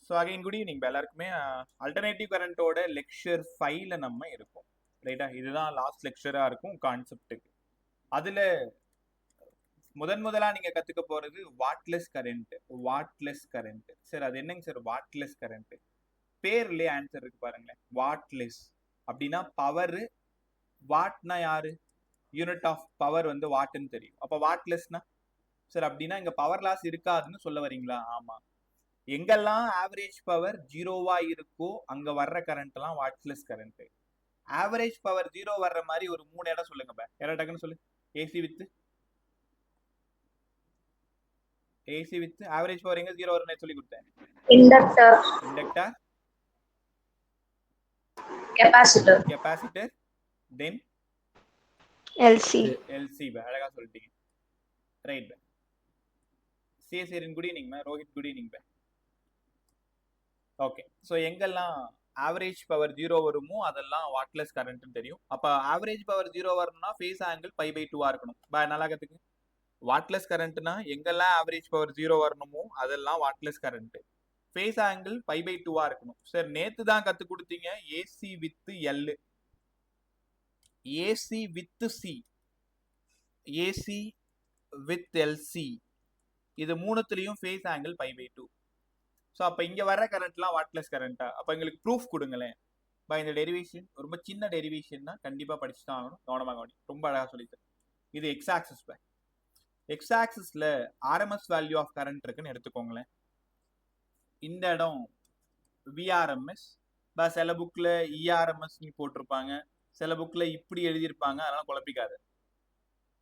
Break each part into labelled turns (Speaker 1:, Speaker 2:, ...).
Speaker 1: So again good evening எல்லாருக்குமே. Alternative கரண்டோட lecture 5ல நம்ம இருக்கோம், ரைட்டா? இதுதான் லாஸ்ட் லெக்சரா இருக்கும் கான்செப்டுக்கு. அதுல முதலா நீங்க கத்துக்க போறது wattless current. Wattless current, sir அது என்னங்க சார் வாட்லெஸ் கரண்ட்? பேர்லயே ஆன்சர் இருக்கு பாருங்களேன். வாட்லெஸ் அப்படின்னா பவர். வாட்னா யாரு? யூனிட் ஆஃப் பவர் வந்து வாட்னு தெரியும். அப்ப வாட்லெஸ்னா சார் அப்படின்னா இங்க பவர் லாஸ் இருக்காதுன்னு சொல்ல வரீங்களா? ஆமா. எங்கெல்லாம் ஆவரேஜ் பவர் ஜீரோவா இருக்கோ அங்க வர்ற கரண்ட் எல்லாம் wattless current. Average power zero வர்ற மாதிரி ஒரு 3 இடம் சொல்லுங்க. டக்குன்னு சொல்லு. ஏசி வித் ஆவரேஜ் பவர் எங்க ஜீரோ வரும்னு சொல்லி கொடுத்தேன். Inductor, capacitor, then LC. அழகா சொல்லிட்டீங்க, ரைட். சிஎஸ்ஆரின் good evening ma'am. Rohit good evening ma'am. Okay, so எங்கெல்லாம் ஆவரேஜ் பவர் ஜீரோ வருமோ அதெல்லாம் வாட்லெஸ் கரண்ட்னு தெரியும். அப்ப ஆவரேஜ் பவர் ஜீரோ வரணும்னா ஃபேஸ் ஆங்கிள் π/2 இருக்கணும். நல்லா கத்துக்கு. வாட்லெஸ் கரண்ட்னா எங்கெல்லாம் ஆவரேஜ் பவர் ஜீரோ வரணுமோ அதெல்லாம் வாட்லெஸ் கரண்ட். ஃபேஸ் ஆங்கிள் π/2 இருக்கணும். சார் நேத்து தான் கத்து கொடுத்தீங்க AC with L, AC with C, AC with LC. இது மூணுத்துலயும் ஃபேஸ் ஆங்கிள் π/2. ஸோ அப்போ இங்கே வர கரண்ட்லாம் வாட்லெஸ் கரண்ட்டா? அப்போ எங்களுக்கு ப்ரூஃப் கொடுங்களேன். இந்த டெரிவேஷன் ரொம்ப சின்ன டெரிவேஷன் தான், கண்டிப்பாக படிச்சு தான் ஆகணும். கவனமாக கவனி, ரொம்ப அழகாக சொல்லித்தரேன். இது எக்ஸ் ஆக்சிஸ். எக்ஸ் ஆக்சிஸ்ல ஆர்எம்எஸ் வேல்யூ ஆஃப் கரண்ட் இருக்குன்னு எடுத்துக்கோங்களேன். இந்த இடம் விஆர்எம்எஸ். சில புக்கில் இஆர்எம்எஸ் போட்டிருப்பாங்க, சில புக்கில் இப்படி எழுதியிருப்பாங்க, அதனால குழப்பிக்காது.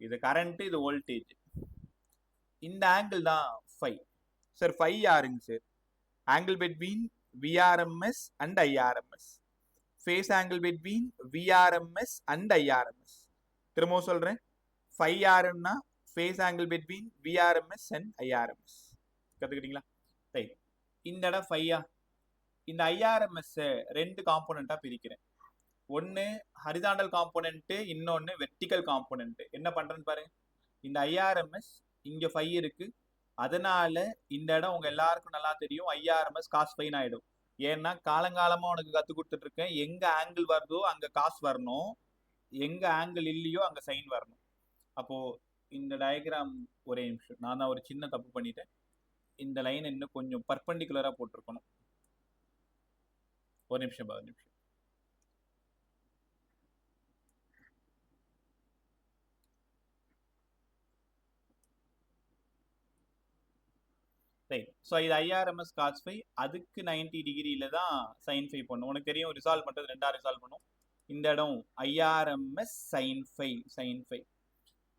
Speaker 1: இது கரண்ட், இது வோல்டேஜ். இந்த ஆங்கிள் தான் ஃபை. சார் ஃபை யாருங்க sir? Angle between VRMS and IRMS. Phase angle between VRMS and IRMS. திரும்பவும் சொல்றேன், ஃபை யாருன்னா phase angle between VRMS and IRMS. கத்துக்கிட்டீங்களா? ரைட். இந்த இடம் ஃபையா. இந்த IRMS ரெண்டு காம்போனண்டா பிரிக்கிறேன். ஒன்னு ஹரிசாண்டல் காம்போனன்ட், இன்னொன்னு வெர்டிக்கல் காம்போனன்ட். என்ன பண்றேன்னு பாருங்க. இந்த IRMS இங்க ஃபை இருக்கு, அதனால இந்த இடம் உங்க எல்லாருக்கும் நல்லா தெரியும், ஐஆர்எம்எஸ் காஸ் ஃபைன் ஆயிடும். ஏன்னா காலங்காலமா உனக்கு கத்து கொடுத்துட்டு இருக்கேன், எங்க ஆங்கிள் வருதோ அங்க காசு வரணும், எங்க ஆங்கிள் இல்லையோ அங்க சைன் வரணும். அப்போ இந்த டயக்ராம், ஒரே நிமிஷம், நான் தான் ஒரு சின்ன தப்பு பண்ணிட்டேன். இந்த லைன் இன்னும் கொஞ்சம் பர்பெண்டிகுலரா போட்டிருக்கணும். ஒரு நிமிஷம். ரைட். ஸோ இது ஐஆர்எம்எஸ் காஸ் ஃபை, அதுக்கு 90 டிகிரியில தான் சைன் ஃபை பண்ணும். உனக்கு தெரியும், ரிசால்வ் பண்ணுறது ரெண்டா ரிசால்வ் பண்ணும். இந்த இடம் IRMS sine phi.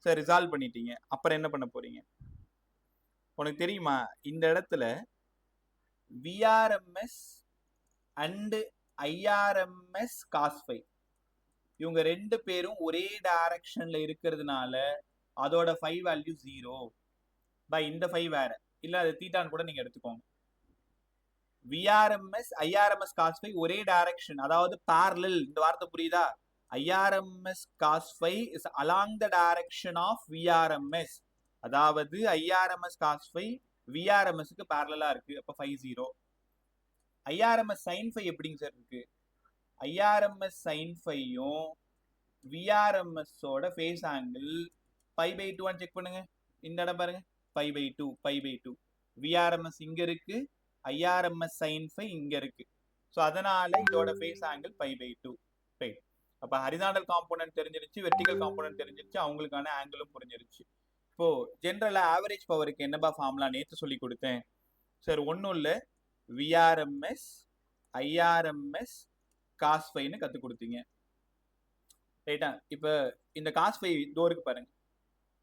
Speaker 1: Sir resolve பண்ணிட்டீங்க, அப்புறம் என்ன பண்ண போறீங்க? உனக்கு தெரியுமா, இந்த இடத்துல VRMS and IRMS cos phi, இவங்க ரெண்டு பேரும் ஒரே டைரக்ஷன்ல இருக்கிறதுனால அதோட ஃபை வேல்யூ 0. இந்த ஃபை வேற இல்ல, அது தீட்டான்னு கூட நீங்க எடுத்துக்கோங்க. விஆர்எம்எஸ் ஐஆர்எம்எஸ் காஸ் ஃபை ஒரே டைரக்ஷன், அதாவது parallel. இந்த வார்த்தை புரியுதா? IRMS cos phi is along the direction of VRMS. அதாவது ஐஆர்எம்எஸ் காஸ் ஃபை விஆர்எம்எஸ்க்கு பேரலலா இருக்கு. அப்ப ஃபை 0. ஐஆர்எம்எஸ் சைன் ஃபை எப்படிங்க சார் இருக்கு? ஐஆர்எம்எஸ் சைன் ஃபையும் விஆர்எம்எஸ்-ஓட ஃபேஸ் ஆங்கிள் π/2 செக் பண்ணுங்க. இந்த இடம் பாருங்க, π/2. விஆர்எம்எஸ் இங்க இருக்கு, ஐஆர்எம்எஸ் சைன் ஃபை இங்க இருக்கு. ஸோ அதனால இதோட ஃபேஸ் ஆங்கிள் π/2. ரைட். அப்ப ஹரிசாண்டல் காம்போனன்ட் தெரிஞ்சிருச்சு, வெர்டிகல் காம்போனன்ட் தெரிஞ்சிருச்சு, அவங்களுக்கான ஆங்கிளும் புரிஞ்சிருச்சு. இப்போ ஜென்ரலா ஆவரேஜ் பவருக்கு என்னப்பா ஃபார்முலா நேற்று சொல்லி கொடுத்தேன் சார்? ஒன்றும் இல்லை, விஆர்எம்எஸ் ஐஆர்எம்எஸ் காஸ் ஃபைன்னு கற்றுக் கொடுத்தீங்க, ரைட்டா? இப்போ இந்த காஸ் ஃபை டோருக்கு பாருங்க,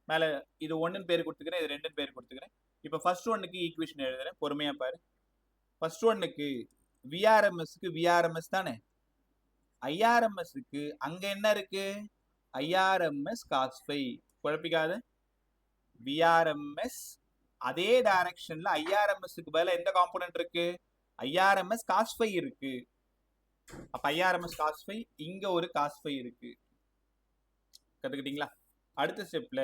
Speaker 1: மேலே இது 1ன்னு பேர் கொடுத்துக்கிறேன், இது 2ன்னு பேர் கொடுத்துக்கிறேன். இப்போ ஃபர்ஸ்ட் ஒன்னுக்கு ஈக்குவேஷன் எழுதுறேன், பொறுமையா பாரு. ஃபர்ஸ்ட் ஒன்னுக்கு விஆர்எம்எஸ்க்கு விஆர்எம்எஸ் தானே, ஐஆர்எம்எஸ்க்கு அங்க என்ன இருக்கு? IRMS cos phi. குழப்பிக்காத. விஆர்எம்எஸ் அதே டைரக்ஷன்ல ஐஆர்எம்எஸ்க்கு பதிலா எந்த காம்போனன்ட் இருக்கு? ஐஆர்எம்எஸ் காஸ் ஃபை இருக்கு. அப்ப ஐஆர்எம்எஸ் காஸ் ஃபை, இங்க ஒரு காஸ் ஃபை இருக்கு. கத்துக்கிட்டீங்களா? அடுத்த ஸ்டெப்ல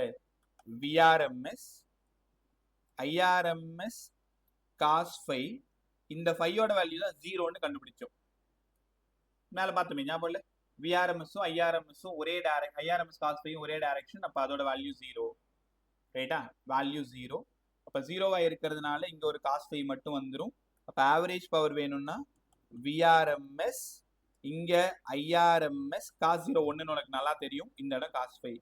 Speaker 1: விஆர்எம்எஸ் ஐஆர்எம்எஸ் காஸ் ஃபை இந்த ஃபையோட வேல்யூ தான் 0ன்னு கண்டுபிடிச்சோம். மேல பார்த்தோமே ஞாபகம் இல்ல, விஆர்எம்எஸும் ஐஆர்எம்எஸும் ஒரே ஐஆர்எம்எஸ் காஸ் ஃபையும் ஒரே டைரக்ஷன், அப்ப அதோட வேல்யூ 0. ரைட்டா, வேல்யூ 0. அப்ப 0வா இருக்கிறதுனால இங்க ஒரு காஸ் ஃபை மட்டும் வந்துடும். அப்ப ஆவரேஜ் பவர் வேணும்னா விஆர்எம்எஸ், இங்க ஐஆர்எம்எஸ் காஸ் 0 1ன்னு உனக்கு நல்லா தெரியும், இந்த இடம் காஸ் ஃபை.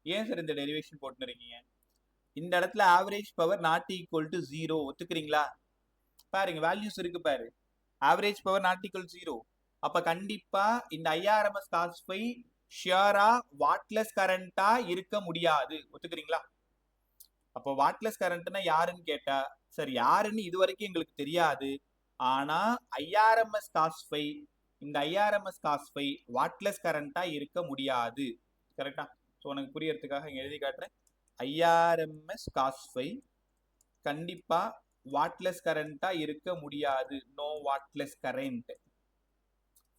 Speaker 1: ஏன் சார் இந்த டெரிவேஷன் போட்டு இருக்கீங்க? இந்த இடத்துல average power not equal to 0 ஒத்துக்கிறீங்களா? பாருங்க வேல்யூஸ் இருக்கு பாரு, ஆவரேஜ் பவர் நாட் ஈக்குவல் 0. அப்ப கண்டிப்பா இந்த ஐஆர்எம்எஸ் காஸ் ஃபை ஷியரா வாட்லெஸ் கரண்டா இருக்க முடியாது, ஒத்துக்கிறீங்களா? அப்போ வாட்லெஸ் கரண்ட்னா யாருன்னு கேட்டா, சரி யாருன்னு இது வரைக்கும் எங்களுக்கு தெரியாது, ஆனா ஐஆர்எம்எஸ் காஸ் ஃபை, இந்த ஐஆர்எம்எஸ் காஸ் ஃபை வாட்லெஸ் கரண்டா இருக்க முடியாது. கரெக்டா? ஸோ உனக்கு புரியறதுக்காக இங்க எழுதி காட்டுறேன். ஐஆர்எம்எஸ் காஸ் ஃபை கண்டிப்பா வாட்லெஸ் கரண்டா இருக்க முடியாது, no wattless current.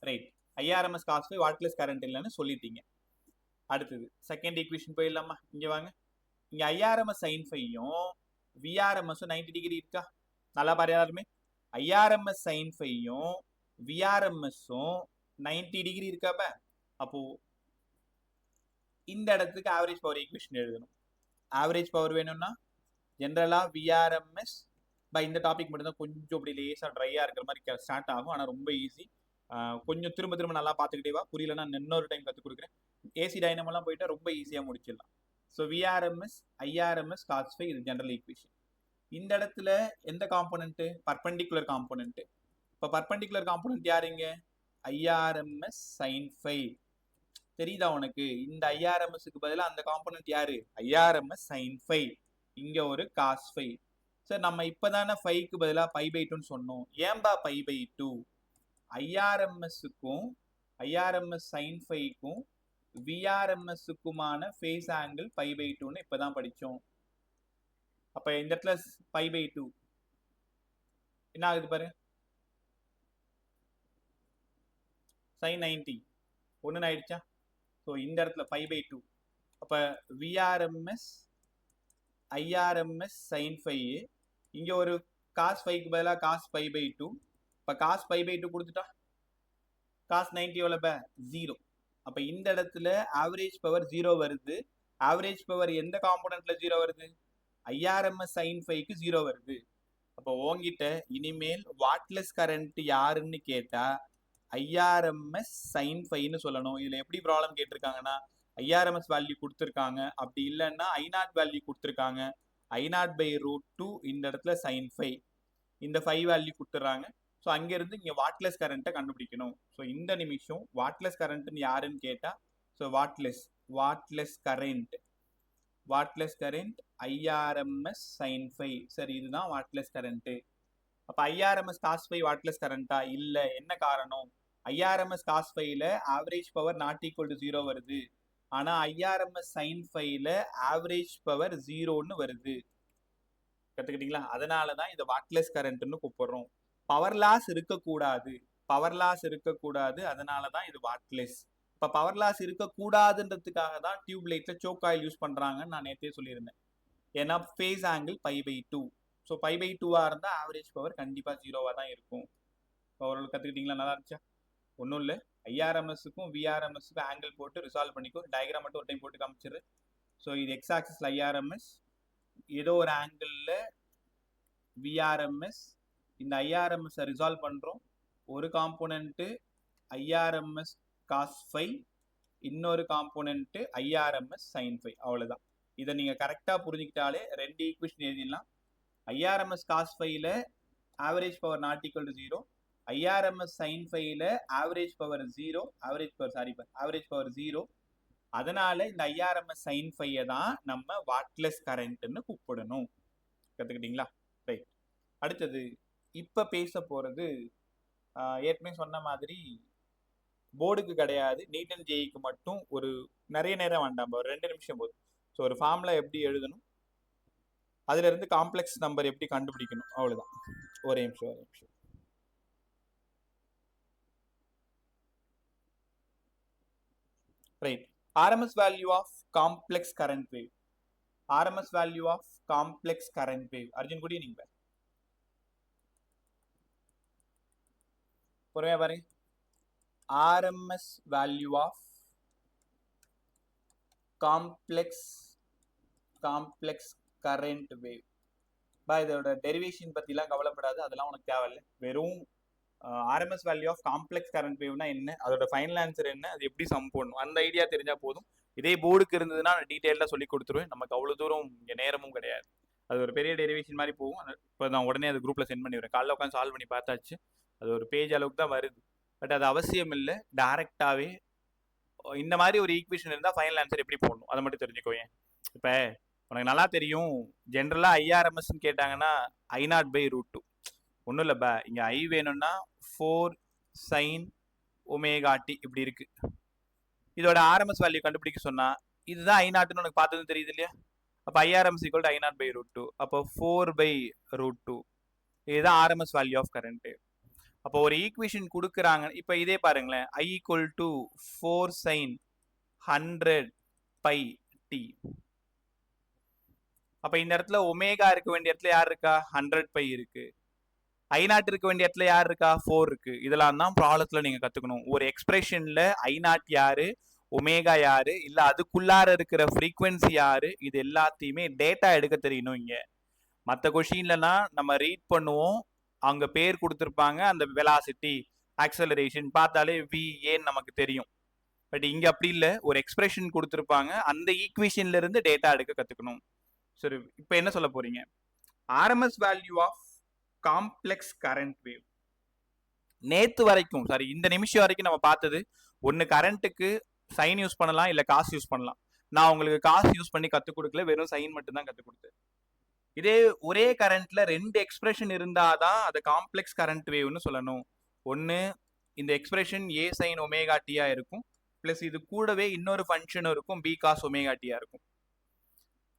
Speaker 1: Right, IRMS cos phi wattless current இல்லைன்னு சொல்லிட்டீங்க. அடுத்தது செகண்ட் ஈக்குவேஷன் போயிடலாமா? இங்க வாங்க, இங்க ஐஆர்எம்எஸ் சைன் ஃபையும் விஆர்எம்எஸும் 90 டிகிரி இருக்கா? நல்லா பாரு எல்லாருமே, ஐஆர்எம்எஸ் சைன் ஃபையும் விஆர்எம்எஸும் 90 டிகிரி இருக்காப்ப. அப்போ இந்த இடத்துக்கு ஆவரேஜ் பவர் ஈக்குவேஷன் எழுதணும். ஆவரேஜ் பவர் வேணும்னா ஜென்ரலா விஆர்எம்எஸ் இந்த டாபிக் மட்டும் தான் கொஞ்சம் அப்படி லேசா ட்ரையா இருக்கிற மாதிரி ஸ்டார்ட் ஆகும், ஆனா ரொம்ப ஈஸி. கொஞ்சம் திரும்ப திரும்ப நல்லா பார்த்துக்கிட்டே வா, புரியலன்னா இன்னொரு டைம் கற்றுக் கொடுக்குறேன். ஏசி டைனமெல்லாம் போயிட்டா ரொம்ப ஈஸியாக முடிச்சிடலாம். So VRMS IRMS cos phi இது ஜென்ரல் ஈக்குவேஷன். இந்த இடத்துல எந்த காம்போனன்ட்? Perpendicular component. இப்போ பர்பெண்டிகுலர் காம்போனன்ட் யாருங்க? IRMS sine phi. தெரியுதா உனக்கு? இந்த ஐஆர்எம்எஸ்க்கு பதிலாக அந்த காம்போனன்ட் யாரு? IRMS sine phi. இங்க ஒரு காஸ் ஃபை. சார் நம்ம இப்பதானே ஃபைக்கு பதிலாக π/2ன்னு சொன்னோம், ஏன்பா π/2? ஐஆர்எம்எஸ்க்கும் ஐஆர்எம்எஸ் சைன் ஃபைக்கும் விஆர்எம்எஸ்க்குமான ஃபேஸ் ஆங்கிள் π/2ன்னு இப்பதான் படிச்சோம். அப்ப இந்த இடத்துல π/2 என்ன ஆகுது பாரு, sin 90 ஒன்னு ஆயிடுச்சா? ஸோ இந்த இடத்துல π/2. அப்ப விஆர்எம்எஸ் ஐஆர்எம்எஸ் சைன் ஃபை, இங்க ஒரு காஸ் ஃபைக்கு பதிலாக காஸ் π/2. இப்போ காஸ் π/2 கொடுத்துட்டா காஸ் 90 எவ்வளவு? 0. அப்ப இந்த இடத்துல ஆவரேஜ் பவர் 0 வருது. ஆவரேஜ் பவர் எந்த காம்போனன்ட்ல 0 வருது? ஐஆர்எம்எஸ் சைன் ஃபைக்கு 0 வருது. அப்போ உங்ககிட்ட இனிமேல் வாட்லெஸ் கரண்ட் யாருன்னு கேட்டா ஐஆர்எம்எஸ் சைன் ஃபைன்னு சொல்லணும். இதுல எப்படி ப்ராப்ளம் கேட்டிருக்காங்கன்னா, ஐஆர்எம்எஸ் வேல்யூ கொடுத்துருக்காங்க, அப்படி இல்லைன்னா I0 வேல்யூ கொடுத்துருக்காங்க, I0/√2 இந்த இடத்துல சைன் ஃபை, இந்த 5 வேல்யூ கொடுத்துட்றாங்க. ஸோ அங்கிருந்து இங்கே வாட்லெஸ் கரண்ட்டை கண்டுபிடிக்கணும். ஸோ இந்த நிமிஷம் வாட்லெஸ் கரண்ட்னு யாருன்னு கேட்டால், so wattless current IRMS sine phi. சரி, இதுதான் வாட்லெஸ் கரண்ட்டு. அப்போ ஐஆர்எம்எஸ் காஸ் ஃபை வாட்லெஸ் கரண்ட்டா? இல்லை. என்ன காரணம்? ஐஆர்எம்எஸ் காஸ் ஃபைல average power not equal to 0 வருது, ஆனால் ஐஆர்எம்எஸ் சைன் ஃபைல ஆவரேஜ் பவர் 0ன்னு வருது. கற்றுக்கிட்டீங்களா? அதனால தான் இதை வாட்லெஸ் கரண்ட்னு கூப்பிடுறோம். பவர் லாஸ் இருக்கக்கூடாது, அதனால தான் இது வாட்லெஸ். இப்போ பவர் லாஸ் இருக்கக்கூடாதுன்றதுக்காக தான் டியூப் லைட்ல சோக் ஆயில் யூஸ் பண்றாங்கன்னு நான் நேற்றே சொல்லியிருந்தேன். ஏன்னா ஃபேஸ் ஆங்கிள் π/2. ஸோ π/2வா இருந்தால் ஆவரேஜ் பவர் கண்டிப்பாக 0வா தான் இருக்கும். ஓரளவு கற்றுக்கிட்டீங்களா? நல்லா இருந்துச்சா? ஒன்றும் இல்லை, ஐஆர்எம்எஸ்க்கும் விஆர்எம்எஸ்க்கும் ஆங்கிள் போட்டு ரிசால்வ் பண்ணிக்கோ. டயக்ராம் மட்டும் ஒரு டைம் போட்டு காமிச்சிரு. ஸோ இது எக்ஸ் ஆக்சிஸ்ல ஐஆர்எம்எஸ், ஏதோ ஒரு ஆங்கிளில் விஆர்எம்எஸ், இந்த ஐஆர்எம்எஸ் ரிசால்வ் பண்ணுறோம். ஒரு காம்போனன்ட்டு ஐஆர்எம்எஸ் காஸ் ஃபை, இன்னொரு காம்போனன்ட்டு ஐஆர்எம்எஸ் சைன் ஃபை. அவ்வளோதான். இதை நீங்கள் கரெக்டாக புரிஞ்சுக்கிட்டாலே 2 ஈக்குவேஷன் எழுதிடலாம். ஐஆர்எம்எஸ் காஸ் ஃபைல average power not equal to 0, IRMS sine ஃபைல ஆவரேஜ் பவர் 0. அதனால இந்த ஐஆர்எம்எஸ் சைன் ஃபையை தான் நம்ம வாட்லெஸ் கரண்ட்னு கூப்பிடணும். கற்றுக்கிட்டீங்களா? ரைட். அடுத்தது இப்போ பேச போகிறது ஏற்கனவே சொன்ன மாதிரி போர்டுக்கு கிடையாது, நீட் அண்ட் ஜேஇக்கு மட்டும். ஒரு நிறைய நேரம் வேண்டாம், ஒரு 2 நிமிஷம் போதும். ஸோ ஒரு ஃபார்முலா எப்படி எழுதணும், அதுல இருந்து காம்ப்ளெக்ஸ் நம்பர் எப்படி கண்டுபிடிக்கணும், அவ்வளவுதான். ஒரே நிமிஷம். Right. RMS value of complex current wave. RMS value of complex current wave. Arjun, good evening. பொறுமையா பாருங்க. RMS value of complex current wave. இதோட டெரிவேஷன் பத்திலாம் கவலைப்படாது, அதெல்லாம் உனக்கு தேவையில்லை. வெறும் RMS value of complex current வேவ்னா என்ன, அதோட ஃபைனல் ஆன்சர் என்ன, அது எப்படி சம் போடணும், அந்த ஐடியா தெரிஞ்சா போதும். இதே போர்டுக்கு இருந்ததுன்னா நான் டீட்டெயிலாக சொல்லி கொடுத்துருவேன். நமக்கு அவ்வளோ தூரம் இங்கே நேரமும் கிடையாது. அது ஒரு பெரிய டெரிவேஷன் மாதிரி போகும். இப்போ நான் உடனே அது குரூப்பில் சென்ட் பண்ணிடுறேன். காலைல உட்காந்து சால்வ் பண்ணி பார்த்தாச்சு. அது ஒரு பேஜ் அளவுக்கு தான் வருது. பட் அது அவசியம் இல்லை. டேரெக்டாகவே இந்த மாதிரி ஒரு ஈக்குவேஷன் இருந்தால் ஃபைனல் ஆன்சர் எப்படி போடணும் அதை மட்டும் தெரிஞ்சுக்கோயேன். இப்போ உனக்கு நல்லா தெரியும், ஜென்ரலாக ஐஆர்எம்எஸ்ன்னு கேட்டாங்கன்னா I0/√2. ஒன்றும் இல்லைப்பா, இங்கே ஐ வேணும்னா 4 sin ωt இப்படி இருக்கு. இதோட ஆர்எம்எஸ் வேல்யூ கண்டுபிடிக்க சொன்னா இதுதான் I0ன்னு உனக்கு பார்த்ததும் தெரியுது இல்லையா? அப்போ IRMS = I0/√2. அப்போ 4/√2 இதுதான் ஆர்எம்எஸ் வேல்யூ ஆஃப் கரண்ட். அப்போ ஒரு ஈக்குவேஷன் கொடுக்குறாங்க. இப்போ இதே பாருங்களேன், I = 4 sin 100πt. அப்போ இந்த இடத்துல ஒமேகா இருக்க வேண்டிய இடத்துல யார் இருக்கா? 100π இருக்கு. I0 இருக்க வேண்டிய இடத்துல யார் இருக்கா? 4 இருக்கு. இதெல்லாம் தான் ப்ராப்ளத்தில் நீங்கள் கற்றுக்கணும். ஒரு எக்ஸ்பிரஷனில் I0 யாரு, ஒமேகா யாரு, இல்லை அதுக்குள்ளார இருக்கிற ஃப்ரீக்வன்சி யாரு, இது எல்லாத்தையுமே டேட்டா எடுக்க தெரியணும். இங்கே மற்ற கொஷின்லனா நம்ம ரீட் பண்ணுவோம், அவங்க பேர் கொடுத்துருப்பாங்க, அந்த வெலாசிட்டி ஆக்சலரேஷன் பார்த்தாலே VAன்னு நமக்கு தெரியும். பட் இங்கே அப்படி இல்லை, ஒரு எக்ஸ்பிரஷன் கொடுத்துருப்பாங்க, அந்த ஈக்குவேஷன்ல இருந்து டேட்டா எடுக்க கற்றுக்கணும். சரி, இப்போ என்ன சொல்ல போறீங்க? RMS value of complex current wave. நேத்து வரைக்கும், சாரி இந்த நிமிஷம் வரைக்கும் நம்ம பார்த்தது ஒன்று கரண்ட்டுக்கு சைன் யூஸ் பண்ணலாம், இல்லை காசு யூஸ் பண்ணலாம். நான் உங்களுக்கு காசு யூஸ் பண்ணி கற்றுக் கொடுக்கல, வெறும் சைன் மட்டும் தான் கற்றுக் கொடுத்தேன். இதே ஒரே கரண்ட்ல 2 எக்ஸ்பிரஷன் இருந்தாதான் அதை காம்ப்ளெக்ஸ் கரண்ட் வேவ்னு சொல்லணும். ஒன்று இந்த எக்ஸ்பிரஷன் A sin ωt இருக்கும், பிளஸ் இது கூடவே இன்னொரு ஃபங்க்ஷனும் இருக்கும், B cos ωt இருக்கும்.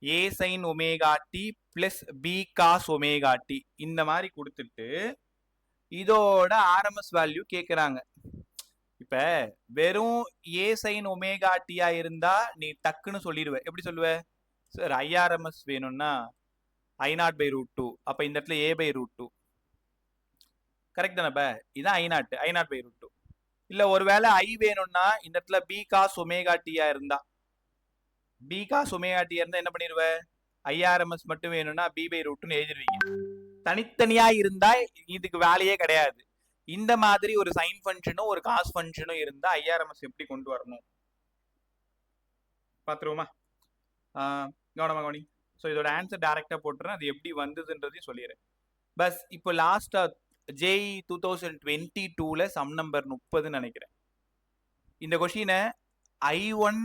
Speaker 1: A sin ωt plus B cos ωt இந்த மாதிரி கொடுத்துட்டு இதோட ஆர்எம்எஸ் வேல்யூ கேட்குறாங்க. இப்ப வெறும் A sin ωt இருந்தா நீ டக்குன்னு சொல்லிடுவ. எப்படி சொல்லுவ? சார் IRMS வேணும்னா I0/√2. அப்ப இந்த இடத்துல A/√2 கரெக்ட் தானே? இதான் I0/√2. இல்ல ஒருவேளை I வேணும்னா இந்த இடத்துல B cos ωt இருந்தா, B cos ωt இருந்தா என்ன பண்ணிடுவ? IRMS மட்டும் வேணும்னா B/√2ன்னு எழுதிடுவீங்க. தனித்தனியா இருந்தா இதுக்கு வேலையே கிடையாது. இந்த மாதிரி ஒரு சைன் ஃபங்க்ஷனும் ஒரு காஸ் ஃபங்க்ஷனும் இருந்தா ஐஆர்எம்எஸ் எப்படி கொண்டு வரணும் பார்த்துருவோமா? கவனமா கவனி. ஸோ இதோட ஆன்சர் டைரக்டா போட்டுறேன், அது எப்படி வந்ததுன்றதையும் சொல்லிடுறேன். பஸ் இப்போ லாஸ்டா JEE 2022ல சம் நம்பர் 30 நினைக்கிறேன். இந்த கொஷினை I1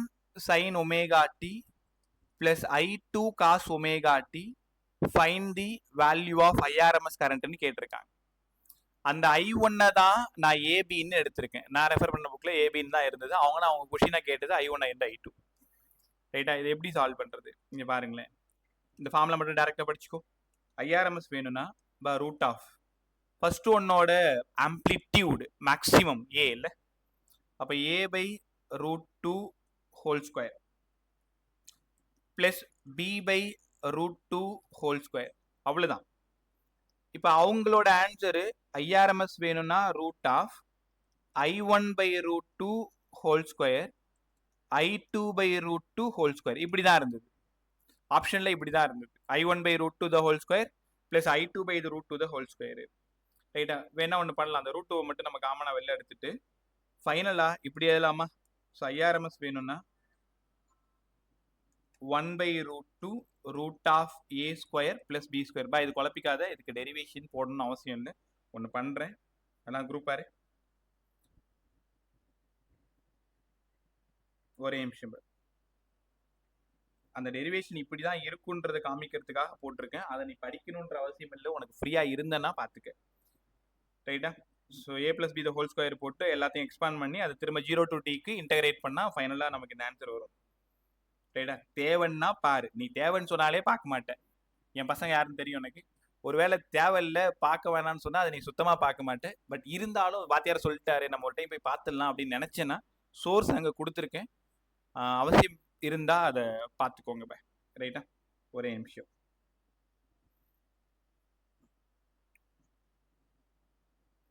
Speaker 1: sin ωt plus I2 cos ωt find the value of IRMS கரண்ட்னு கேட்டிருக்காங்க. அந்த I1 தான் நான் ஏபின்னு எடுத்திருக்கேன். நான் ரெஃபர் பண்ண புக்கில் ஏபின்னு தான் இருந்தது. அவங்க கொஷினை கேட்டது I1 and I2. ரைட்டா? இது எப்படி சால்வ் பண்ணுறது? இங்கே பாருங்களேன், இந்த ஃபார்முலா மட்டும் டேரெக்டாக படிச்சுக்கோ. ஐஆர்எம்எஸ் வேணும்னா ரூட் ஆஃப் ஃபர்ஸ்ட் ஒன்னோட ஆம்ப்ளிடியூடு மேக்ஸிமம் A இல்லை, அப்போ A/√2 whole square plus B/√2 whole square. அவ்வளோதான். இப்போ அவங்களோட ஆன்சரு ஐஆர்எம்எஸ் வேணும்னா root of I1/√2 whole square I2/√2 whole square. இப்படி தான் இருந்தது ஆப்ஷனில், இப்படி தான் இருந்தது. I1/√2 the whole square plus I2/√2 the whole square. ரைட்டா? வேணா ஒன்று பண்ணலாம், அந்த ரூட் 2 மட்டும் நம்ம காமனாக வெளில எடுத்துட்டு ஃபைனலாக இப்படி எழுதலாமா? ஸோ ஐஆர்எம்எஸ் வேணும்னா 1/√2 root of A square plus B square. இது குழப்பிக்காத, இதுக்கு டெரிவேஷன் போடணும்னு அவசியம் இல்லை. ஒன்று பண்ணுறேன், எல்லாம் குரூப் பாரு. ஒரே நிமிஷம், அந்த டெரிவேஷன் இப்படி தான் இருக்குன்றதை காமிக்கிறதுக்காக போட்டிருக்கேன். அதை நீ படிக்கணுன்ற அவசியம் இல்லை, உனக்கு ஃப்ரீயாக இருந்தேன்னா பார்த்துக்க. ரைட்டா? So A + B the whole square போட்டு எல்லாத்தையும் எக்ஸ்பாண்ட் பண்ணி அதை திரும்ப 0 to Tக்கு இன்டகிரேட் பண்ணால் ஃபைனலாக நமக்கு இந்த ஆன்சர் வரும். ரைட்டா? தேவைன்னா பாரு, நீ தேவைன்னு சொன்னாலே பார்க்க மாட்டேன். என் பசங்க யாருன்னு தெரியும் எனக்கு. ஒருவேளை தேவையில்லை பார்க்க வேணாம்னு சொன்னால் அதை நீ சுத்தமாக பார்க்க மாட்டேன். பட் இருந்தாலும் வாத்தியார் சொல்லிட்டாரு, நம்ம ஒரு டைம் போய் பார்த்துடலாம் அப்படின்னு நினச்சேன்னா சோர்ஸ் அங்கே கொடுத்துருக்கேன். அவசியம் இருந்தால் அதை பார்த்துக்கோங்க. ரைட்டா? ஒரே நிமிஷம்.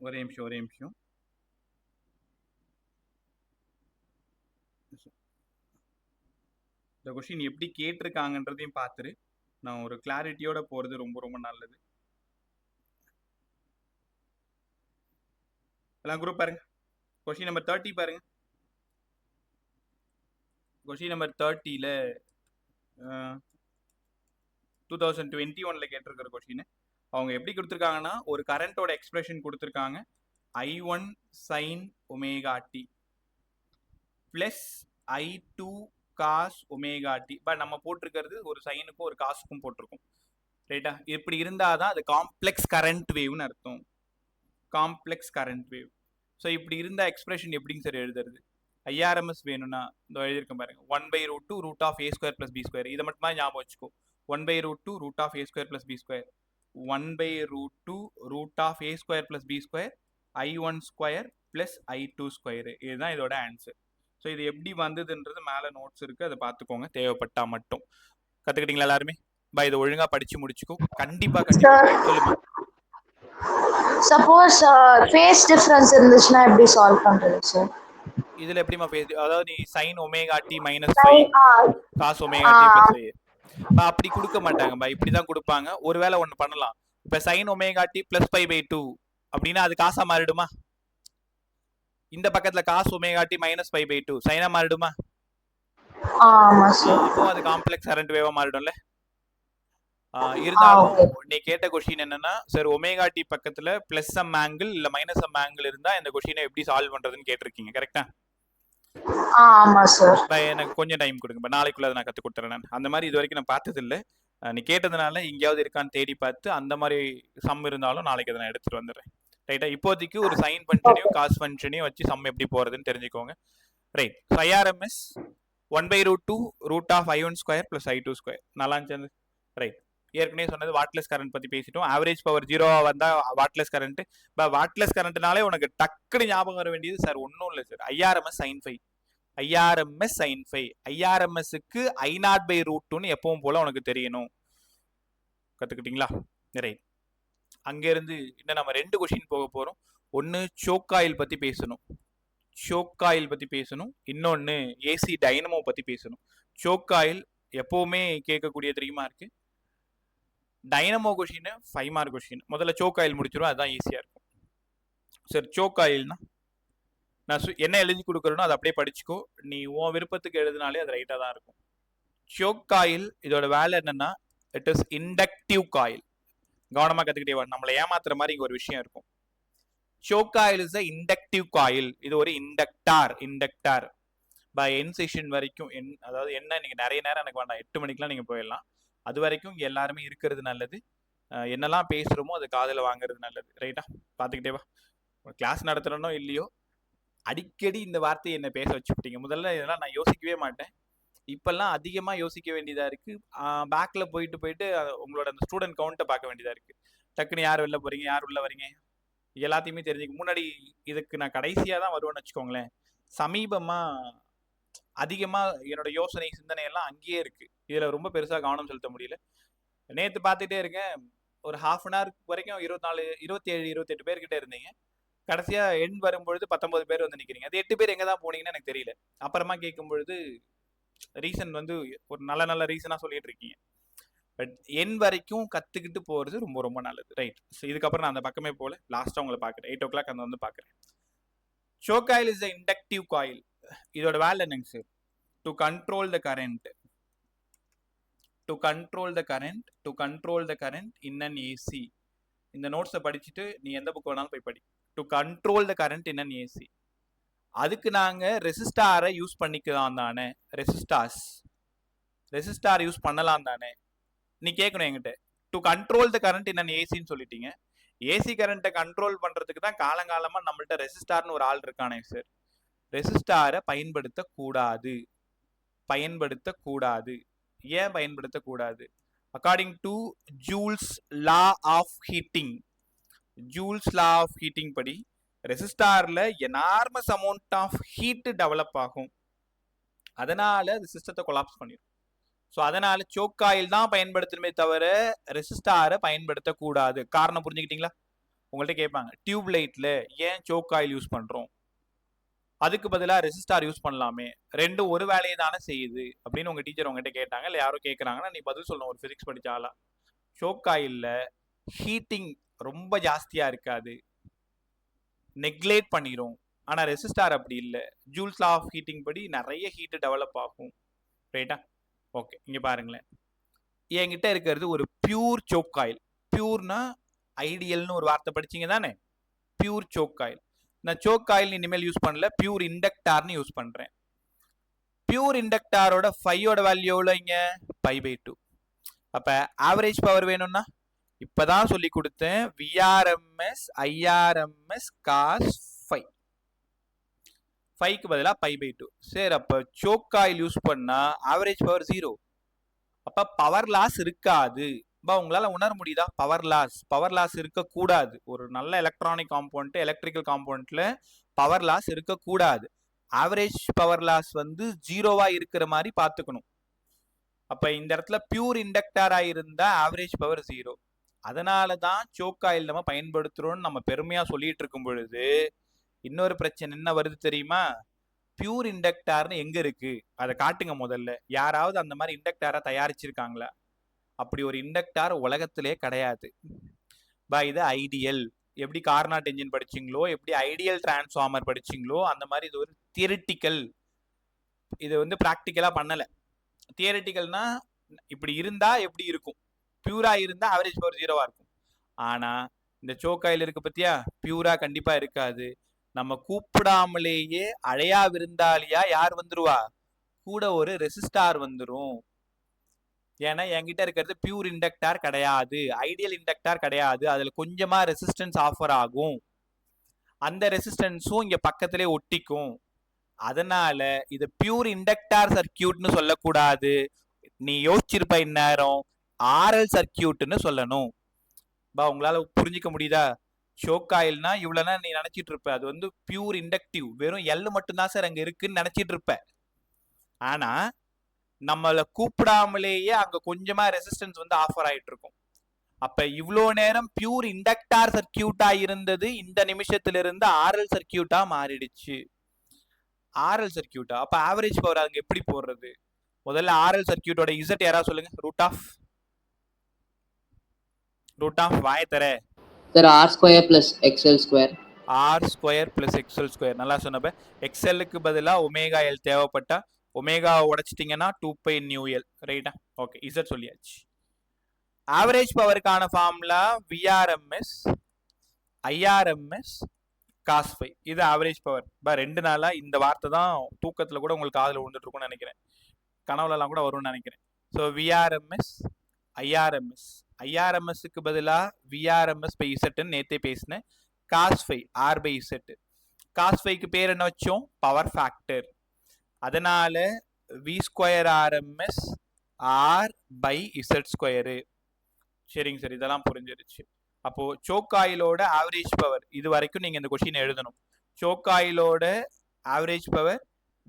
Speaker 1: ஒரே நிமிஷம். இந்த கொஸ்டின் எப்படி கேட்டிருக்காங்கன்றதையும் பார்த்துரு. நான் ஒரு கிளாரிட்டியோட போகிறது ரொம்ப ரொம்ப நல்லது. எல்லாம் குரூப் பாருங்க. கொஸ்டின் நம்பர் 30 பாருங்க. கொஸ்டின் நம்பர் 30ல 2021 கேட்டிருக்கிற கொஸ்டின் அவங்க எப்படி கொடுத்துருக்காங்கன்னா, ஒரு கரண்டோட எக்ஸ்பிரஷன் கொடுத்துருக்காங்க. I1 sin omega t plus I2 cos omega t. But நம்ம போட்டிருக்கிறது ஒரு சைனுக்கும் ஒரு காசுக்கும் போட்டிருக்கோம், ரைட்டா? இப்படி இருந்தாதான் அது காம்ப்ளெக்ஸ் கரண்ட் வேவ்னு அர்த்தம். Complex current wave. ஸோ இப்படி இருந்த எக்ஸ்பிரஷன் எப்படிங்க சார் எழுதுறது? ஐஆர்எம்எஸ் வேணும்னா இந்த எழுதியிருக்கேன் பாருங்க, 1/√2 root of A square plus B square. இதை மட்டும் தான் ஞாபகம் வச்சுக்கோ. 1/√2 root of A square plus B square, 1/√2 root of A square plus B square, I1 square plus I2 square. இதுதான் இதோட ஆன்சர். ஸோ இது எப்படி வந்ததுன்றது மேலே நோட்ஸ் இருக்கு, அதை பார்த்துக்கோங்க தேவைப்பட்டா மட்டும். கற்றுக்கிட்டீங்களா எல்லாருமே? பா இதை ஒழுங்கா படிச்சு முடிச்சுக்கோ. கண்டிப்பா சொல்லுமா.
Speaker 2: சப்போஸ் ஃபேஸ் டிஃபரன்ஸ் இருந்துச்சுன்னா எப்படி சால்வ் பண்றது சார்?
Speaker 1: இதுல எப்படிமா ஃபேஸ், அதாவது நீ sin omega D minus 5 cos omega t plus 5 அப்படி கொடுக்க மாட்டாங்கப்பா, இப்படிதான் கொடுப்பாங்க. ஒருவேளை ஒன்று பண்ணலாம். இப்ப sin ஒமேகா டி பிளஸ் 5/2 அப்படின்னா அது காசா மாறிடுமா? இந்த பக்கத்துல cos ஒமேகா டி மைனஸ் 5/2 சைனா மாறிடுமா? அப்போ அது காம்ப்ளெக்ஸ் கரண்ட் வேவா மாறிடும்ல. இருந்தாலும் நீ கேட்ட கொஸ்டின் என்னன்னா, சார் ஒமேகா டி பக்கத்துல பிளஸ் சம் ஆங்கிள் இல்ல மைனஸ் சம் ஆங்கிள் இருந்தா இந்த கொஸ்டினை எப்படி சால்வ் பண்றதுன்னு கேட்டிருக்கீங்க, கரெக்டா?
Speaker 2: ஆமா சார்.
Speaker 1: எனக்கு கொஞ்சம் டைம் கொடுங்க, நாளைக்குள்ள நான் கத்து கொடுத்துறேன். நான் அந்த மாதிரி இது வரைக்கும் நான் பார்த்தது இல்லை. நீ கேட்டதுனால எங்கேயாவது இருக்கான்னு தேடி பார்த்து அந்த மாதிரி சம் இருந்தாலும் நாளைக்கு அதை நான் எடுத்துட்டு வந்துடுறேன், ரைட்டா? இப்போதைக்கு ஒரு சைன் ஃபங்க்ஷனையும் காஸ் ஃபங்க்ஷனையும் வச்சு சம் எப்படி போறதுன்னு தெரிஞ்சுக்கோங்க, right? IRMS 1/√2 root of I1 square plus I2 square. நல்லா இருந்துச்சு, ரைட்? ஏற்கனவே சொன்னது வாட்லெஸ் கரண்ட் பத்தி பேசிட்டோம். ஆவரேஜ் பவர் 0 வந்தா வாட்லெஸ் கரண்ட். வாட்லெஸ் கரண்ட்னாலே உனக்கு டக்குன்னு ஞாபகம் வர வேண்டியது சார் ஒன்றும் இல்லை sir, IRMS sin φ. IRMS sin φ. ஐஆர்எம்எஸ்க்கு I0/√2ன்னு எப்பவும் போல உனக்கு தெரியணும். கத்துக்கிட்டீங்களா? ரைட். அங்கிருந்து இன்னும் நம்ம 2 கொஸ்டின் போக போறோம். ஒன்னு சோக் காயில் பத்தி பேசணும், சோக் காயில் பத்தி பேசணும். இன்னொன்னு ஏசி டைனமோ பத்தி பேசணும். சோக் காயில் எப்பவுமே கேட்கக்கூடிய தெரியுமா இருக்கு. Dynamo question 5 mark question. முதல்ல சோக் ஆயில் முடிச்சிடும், அதுதான் ஈஸியா இருக்கும். சரி, சோக் ஆயில்னா நான் என்ன எழுதி கொடுக்குறேனோ அதை அப்படியே படிச்சுக்கோ. நீ உன் விருப்பத்துக்கு எழுதினாலே அது ரைட்டா தான் இருக்கும். சோக் காயில் இதோட வேலை என்னன்னா, இட் இஸ் இண்டக்டிவ் காயில். கவனமா கத்துக்கிட்டே நம்மளை ஏமாத்துற மாதிரி இங்க ஒரு விஷயம் இருக்கும். Choke coil is inductive coil. இது ஒரு இண்டக்டார் பை என் செஷன் வரைக்கும். அதாவது என்ன, நீங்க நிறைய நேரம் எனக்கு வேண்டாம், 8 மணிக்கெல்லாம் நீங்க போயிடலாம். அது வரைக்கும் இங்க எல்லாருமே இருக்கிறது நல்லது. என்னெல்லாம் பேசுறோமோ அது காதுல வாங்குறது நல்லது, ரைட்டா? பாத்துக்கிட்டே வா. கிளாஸ் நடத்துறனோ இல்லையோ அடிக்கடி இந்த வார்த்தையை என்ன பேச வச்சுக்கிட்டீங்க. முதல்ல இதெல்லாம் நான் யோசிக்கவே மாட்டேன், இப்பெல்லாம் அதிகமா யோசிக்க வேண்டியதா இருக்கு. பேக்ல போயிட்டு உங்களோட அந்த ஸ்டூடெண்ட் கவுண்ட்டை பார்க்க வேண்டியதா இருக்கு. டக்குன்னு யார் வெளில போறீங்க, யார் உள்ள வரீங்க, எல்லாத்தையுமே தெரிஞ்சுக்க. முன்னாடி இதுக்கு நான் கடைசியா தான் வருவேன்னு வச்சுக்கோங்களேன். சமீபமா அதிகமா என்னோட யோசனை சிந்தனை எல்லாம் அங்கேயே இருக்கு. இதுல ரொம்ப பெருசா கவனம் செலுத்த முடியல. நேத்து பார்த்துட்டே இருக்கேன், ஒரு ½ அன் ஹவர் வரைக்கும் 24, 27, 28 பேர்கிட்ட இருந்தீங்க. கடைசியா எண் வரும்பொழுது 19 பேர் வந்து நிக்கிறீங்க. அது 8 பேர் எங்க தான் போனீங்கன்னு எனக்கு தெரியல. அப்புறமா கேட்கும் பொழுது ரீசன் வந்து ஒரு நல்ல ரீசனா சொல்லிட்டு இருக்கீங்க. பட் எண் வரைக்கும் கத்துக்கிட்டு போறது ரொம்ப ரொம்ப நல்லது, ரைட்? இதுக்கப்புறம் நான் அந்த பக்கமே போல, லாஸ்டா உங்களை பாக்குறேன் 8 o'clock அந்த வந்து பாக்குறேன். Choke coil is inductive coil. இதோட வேலை என்னங்க sir? To control the current, to control the current in an AC. இந்த நோட்ஸை படிச்சுட்டு நீ எந்த புக் வேணாலும் போய் படி. To control the current in an AC. அதுக்கு நாங்க ரெசிஸ்டாரை யூஸ் பண்ணிக்கலாம் தானே? ரெசிஸ்டார் யூஸ் பண்ணலாம் தானே? நீ கேட்கணும் என்கிட்ட. To control the current in an ஏசின்னு சொல்லிட்டீங்க. ஏசி கரண்ட்டை கண்ட்ரோல் பண்றதுக்கு தான் காலங்காலமா நம்மள்ட்ட ரெசிஸ்டார்னு ஒரு ஆள் இருக்கானே சார். ரெசிஸ்டாரை பயன்படுத்தக்கூடாது. ஏன் பயன்படுத்தக்கூடாது? According to Joule's law of heating படி ரெசிஸ்டார்ல enormous amount of heat develop ஆகும். அதனால அது சிஸ்டத்தை கொலாப்ஸ் பண்ணிடும். ஸோ அதனால சோக் காயில் தான் பயன்படுத்தணுமே தவிர ரெசிஸ்டாரை பயன்படுத்தக்கூடாது. காரணம் புரிஞ்சுக்கிட்டீங்களா? உங்கள்கிட்ட கேட்பாங்க, டியூப் லைட்ல ஏன் சோக் காயில் யூஸ் பண்றோம்? அதுக்கு பதிலாக ரெசிஸ்டார் யூஸ் பண்ணலாமே, ரெண்டும் ஒரு வேலையை தானே செய்யுது அப்படின்னு உங்க டீச்சர் உங்ககிட்ட கேட்டாங்க, இல்லை யாரோ கேட்குறாங்கன்னா நீ பதில் சொல்லணும். ஒரு ஃபிசிக்ஸ் படிச்சாலா ஷோக் ஆயில்ல ஹீட்டிங் ரொம்ப ஜாஸ்தியா இருக்காது, நெக்லேட் பண்ணிடும். ஆனா ரெசிஸ்டார் அப்படி இல்லை, ஜூல்ஸ் லா ஆஃப் ஹீட்டிங் படி நிறைய ஹீட் டெவலப் ஆகும். ரைட்டா? ஓகே, இங்க பாருங்களேன், என்கிட்ட இருக்கிறது ஒரு பியூர் சோக் ஆயில். பியூர்னா ஐடியல்னு ஒரு வார்த்தை படிச்சீங்க தானே, பியூர் சோக் ஆயில். நான் சோக் ஆயில் இனிமேல் யூஸ் பண்ணல, பியூர் இண்டக்டார்னு யூஸ் பண்றேன். பியூர் இண்டக்டாரோட ஃபையோட வேல்யூ எவ்வளோங்க? π/2. அப்ப ஆவரேஜ் பவர் வேணும்னா இப்பதான் சொல்லி கொடுத்தேன், விஆர்எம்எஸ் ஐஆர்எம்எஸ் காஸ் ஃபை. ஃபைக்கு பதிலாக π/2. சரி, அப்ப சோக் ஆயில் யூஸ் பண்ணா ஆவரேஜ் பவர் 0. அப்ப பவர் லாஸ் இருக்காது. உங்களால உணர முடியுதா? பவர் லாஸ் இருக்கக்கூடாது. ஒரு நல்ல எலக்ட்ரானிக் காம்பவுண்ட், எலக்ட்ரிக்கல் காம்பவுண்ட்ல பவர் லாஸ் இருக்கக்கூடாது. ஆவரேஜ் பவர் லாஸ் வந்து 0வா இருக்கிற மாதிரி பார்த்துக்கணும். அப்ப இந்த இடத்துல பியூர் இண்டக்டரா இருந்தா ஆவரேஜ் பவர் 0. அதனால தான் சோக் ஆயில் நம்ம பயன்படுத்துறோம்னு நம்ம பெருமையா சொல்லிட்டு இருக்கும் பொழுது இன்னொரு பிரச்சனை என்ன வருது தெரியுமா? பியூர் இண்டக்டார்னு எங்க இருக்கு அதை காட்டுங்க முதல்ல. யாராவது அந்த மாதிரி இண்டக்டாரை தயாரிச்சிருக்காங்களா? அப்படி ஒரு இண்டக்டார் உலகத்திலே கிடையாது. இது ஐடியல். எப்படி கார்னாட் என்ஜின் படிச்சிங்களோ, எப்படி ஐடியல் டிரான்ஸ்ஃபார்மர் படிச்சிங்களோ, அந்த மாதிரி இது ஒரு தியரிட்டிக்கல். இது வந்து ப்ராக்டிக்கலா பண்ணல. தியரிட்டிக்கல்னா இப்படி இருந்தா எப்படி இருக்கும், பியூரா இருந்தா ஆவரேஜ் பவர் 0வா இருக்கும். ஆனா இந்த சோக் ஆயில் இருக்கு பத்தியா, பியூரா கண்டிப்பா இருக்காது. நம்ம கூப்பிடாமலேயே அழையா விருந்தாளியா யார் வந்துருவா? கூட ஒரு ரெசிஸ்டார் வந்துரும். ஏன்னா என்கிட்ட இருக்கிறது பியூர் இண்டக்டார் கிடையாது, ஐடியல் இண்டக்டார் கிடையாது. அதுல கொஞ்சமா ரெசிஸ்டன்ஸ் ஆஃபர் ஆகும், அந்த ரெசிஸ்டன்ஸும் இங்க பக்கத்திலே ஒட்டிக்கும். அதனால இது பியூர் இண்டக்டார் சர்க்கியூட்னு சொல்லக்கூடாது. நீ யோசிச்சிருப்ப இந்நேரம் ஆர்எல் சர்க்கியூட்னு சொல்லணும். உங்களால புரிஞ்சிக்க முடியுதா? ஷோக் ஆயில்னா இவ்வளவுனா நீ நினைச்சிட்டு இருப்ப அது வந்து பியூர் இண்டக்டிவ், வெறும் எல் மட்டும்தான் சார் அங்க இருக்குன்னு நினைச்சிட்டு இருப்ப. ஆனா நம்மள கூப்பிடாமலேயே அங்க கொஞ்சமா ரெசிஸ்டன்ஸ் வந்து ஆஃபர் ஆயிட்டு இருக்கும். அப்ப இவ்வளோ நேரம் பியூர் இண்டக்டார் சர்க்கியூட்டா இருந்தது இந்த நிமிஷத்திலிருந்து ஆர்எல் சர்க்கியூட்டா மாறிடுச்சு. ஆர்எல் சர்க்கியூட்டா? அப்ப ஆவரேஜ் பவர் அங்க எப்படி போடுறது? முதல்ல ஆர்எல் சர்க்கியூட்டோட இசட் யாராவது சொல்லுங்க. ரூட் ஆஃப் வாய தர
Speaker 3: sir r² + xl².
Speaker 1: r² + xl². நல்லா சொன்னப்ப எக்ஸ்எல்லுக்கு பதிலா ஒமேகா எல் தேவைப்பட்டா ஒமேகா உடைச்சிட்டிங்கன்னா 2π/μl. ரைட்டா? ஓகே, இசட் சொல்லியாச்சு. ஆவரேஜ் பவருக்கான formula VRMS IRMS cos phi. இது ஆவரேஜ் பவர். 2 நாளா இந்த வார்த்தை தான் தூக்கத்துல கூட உங்களுக்கு காதுல விழுந்துட்டு இருக்கும்னு நினைக்கிறேன், கனவுலலாம் கூட வரும்னு நினைக்கிறேன். ஸோ விஆர்எம்எஸ் ஐஆர்எம்எஸ், ஐஆர்எம்எஸ்க்கு பதிலாக விஆர்எம்எஸ் பை இசட்னு நேற்றே பேசினேன். Cos phi r/z. காஸ் ஃபைக்கு பேர் என்ன வச்சோம்? Power factor. அதனால v²RMS r/z². சரிங்க சார், இதெல்லாம் புரிஞ்சிருச்சு. அப்போ சோக் ஆயிலோட ஆவரேஜ் பவர் இது வரைக்கும் நீங்க இந்த கொஸ்டின் எழுதணும். சோக் ஆயிலோட ஆவரேஜ் பவர்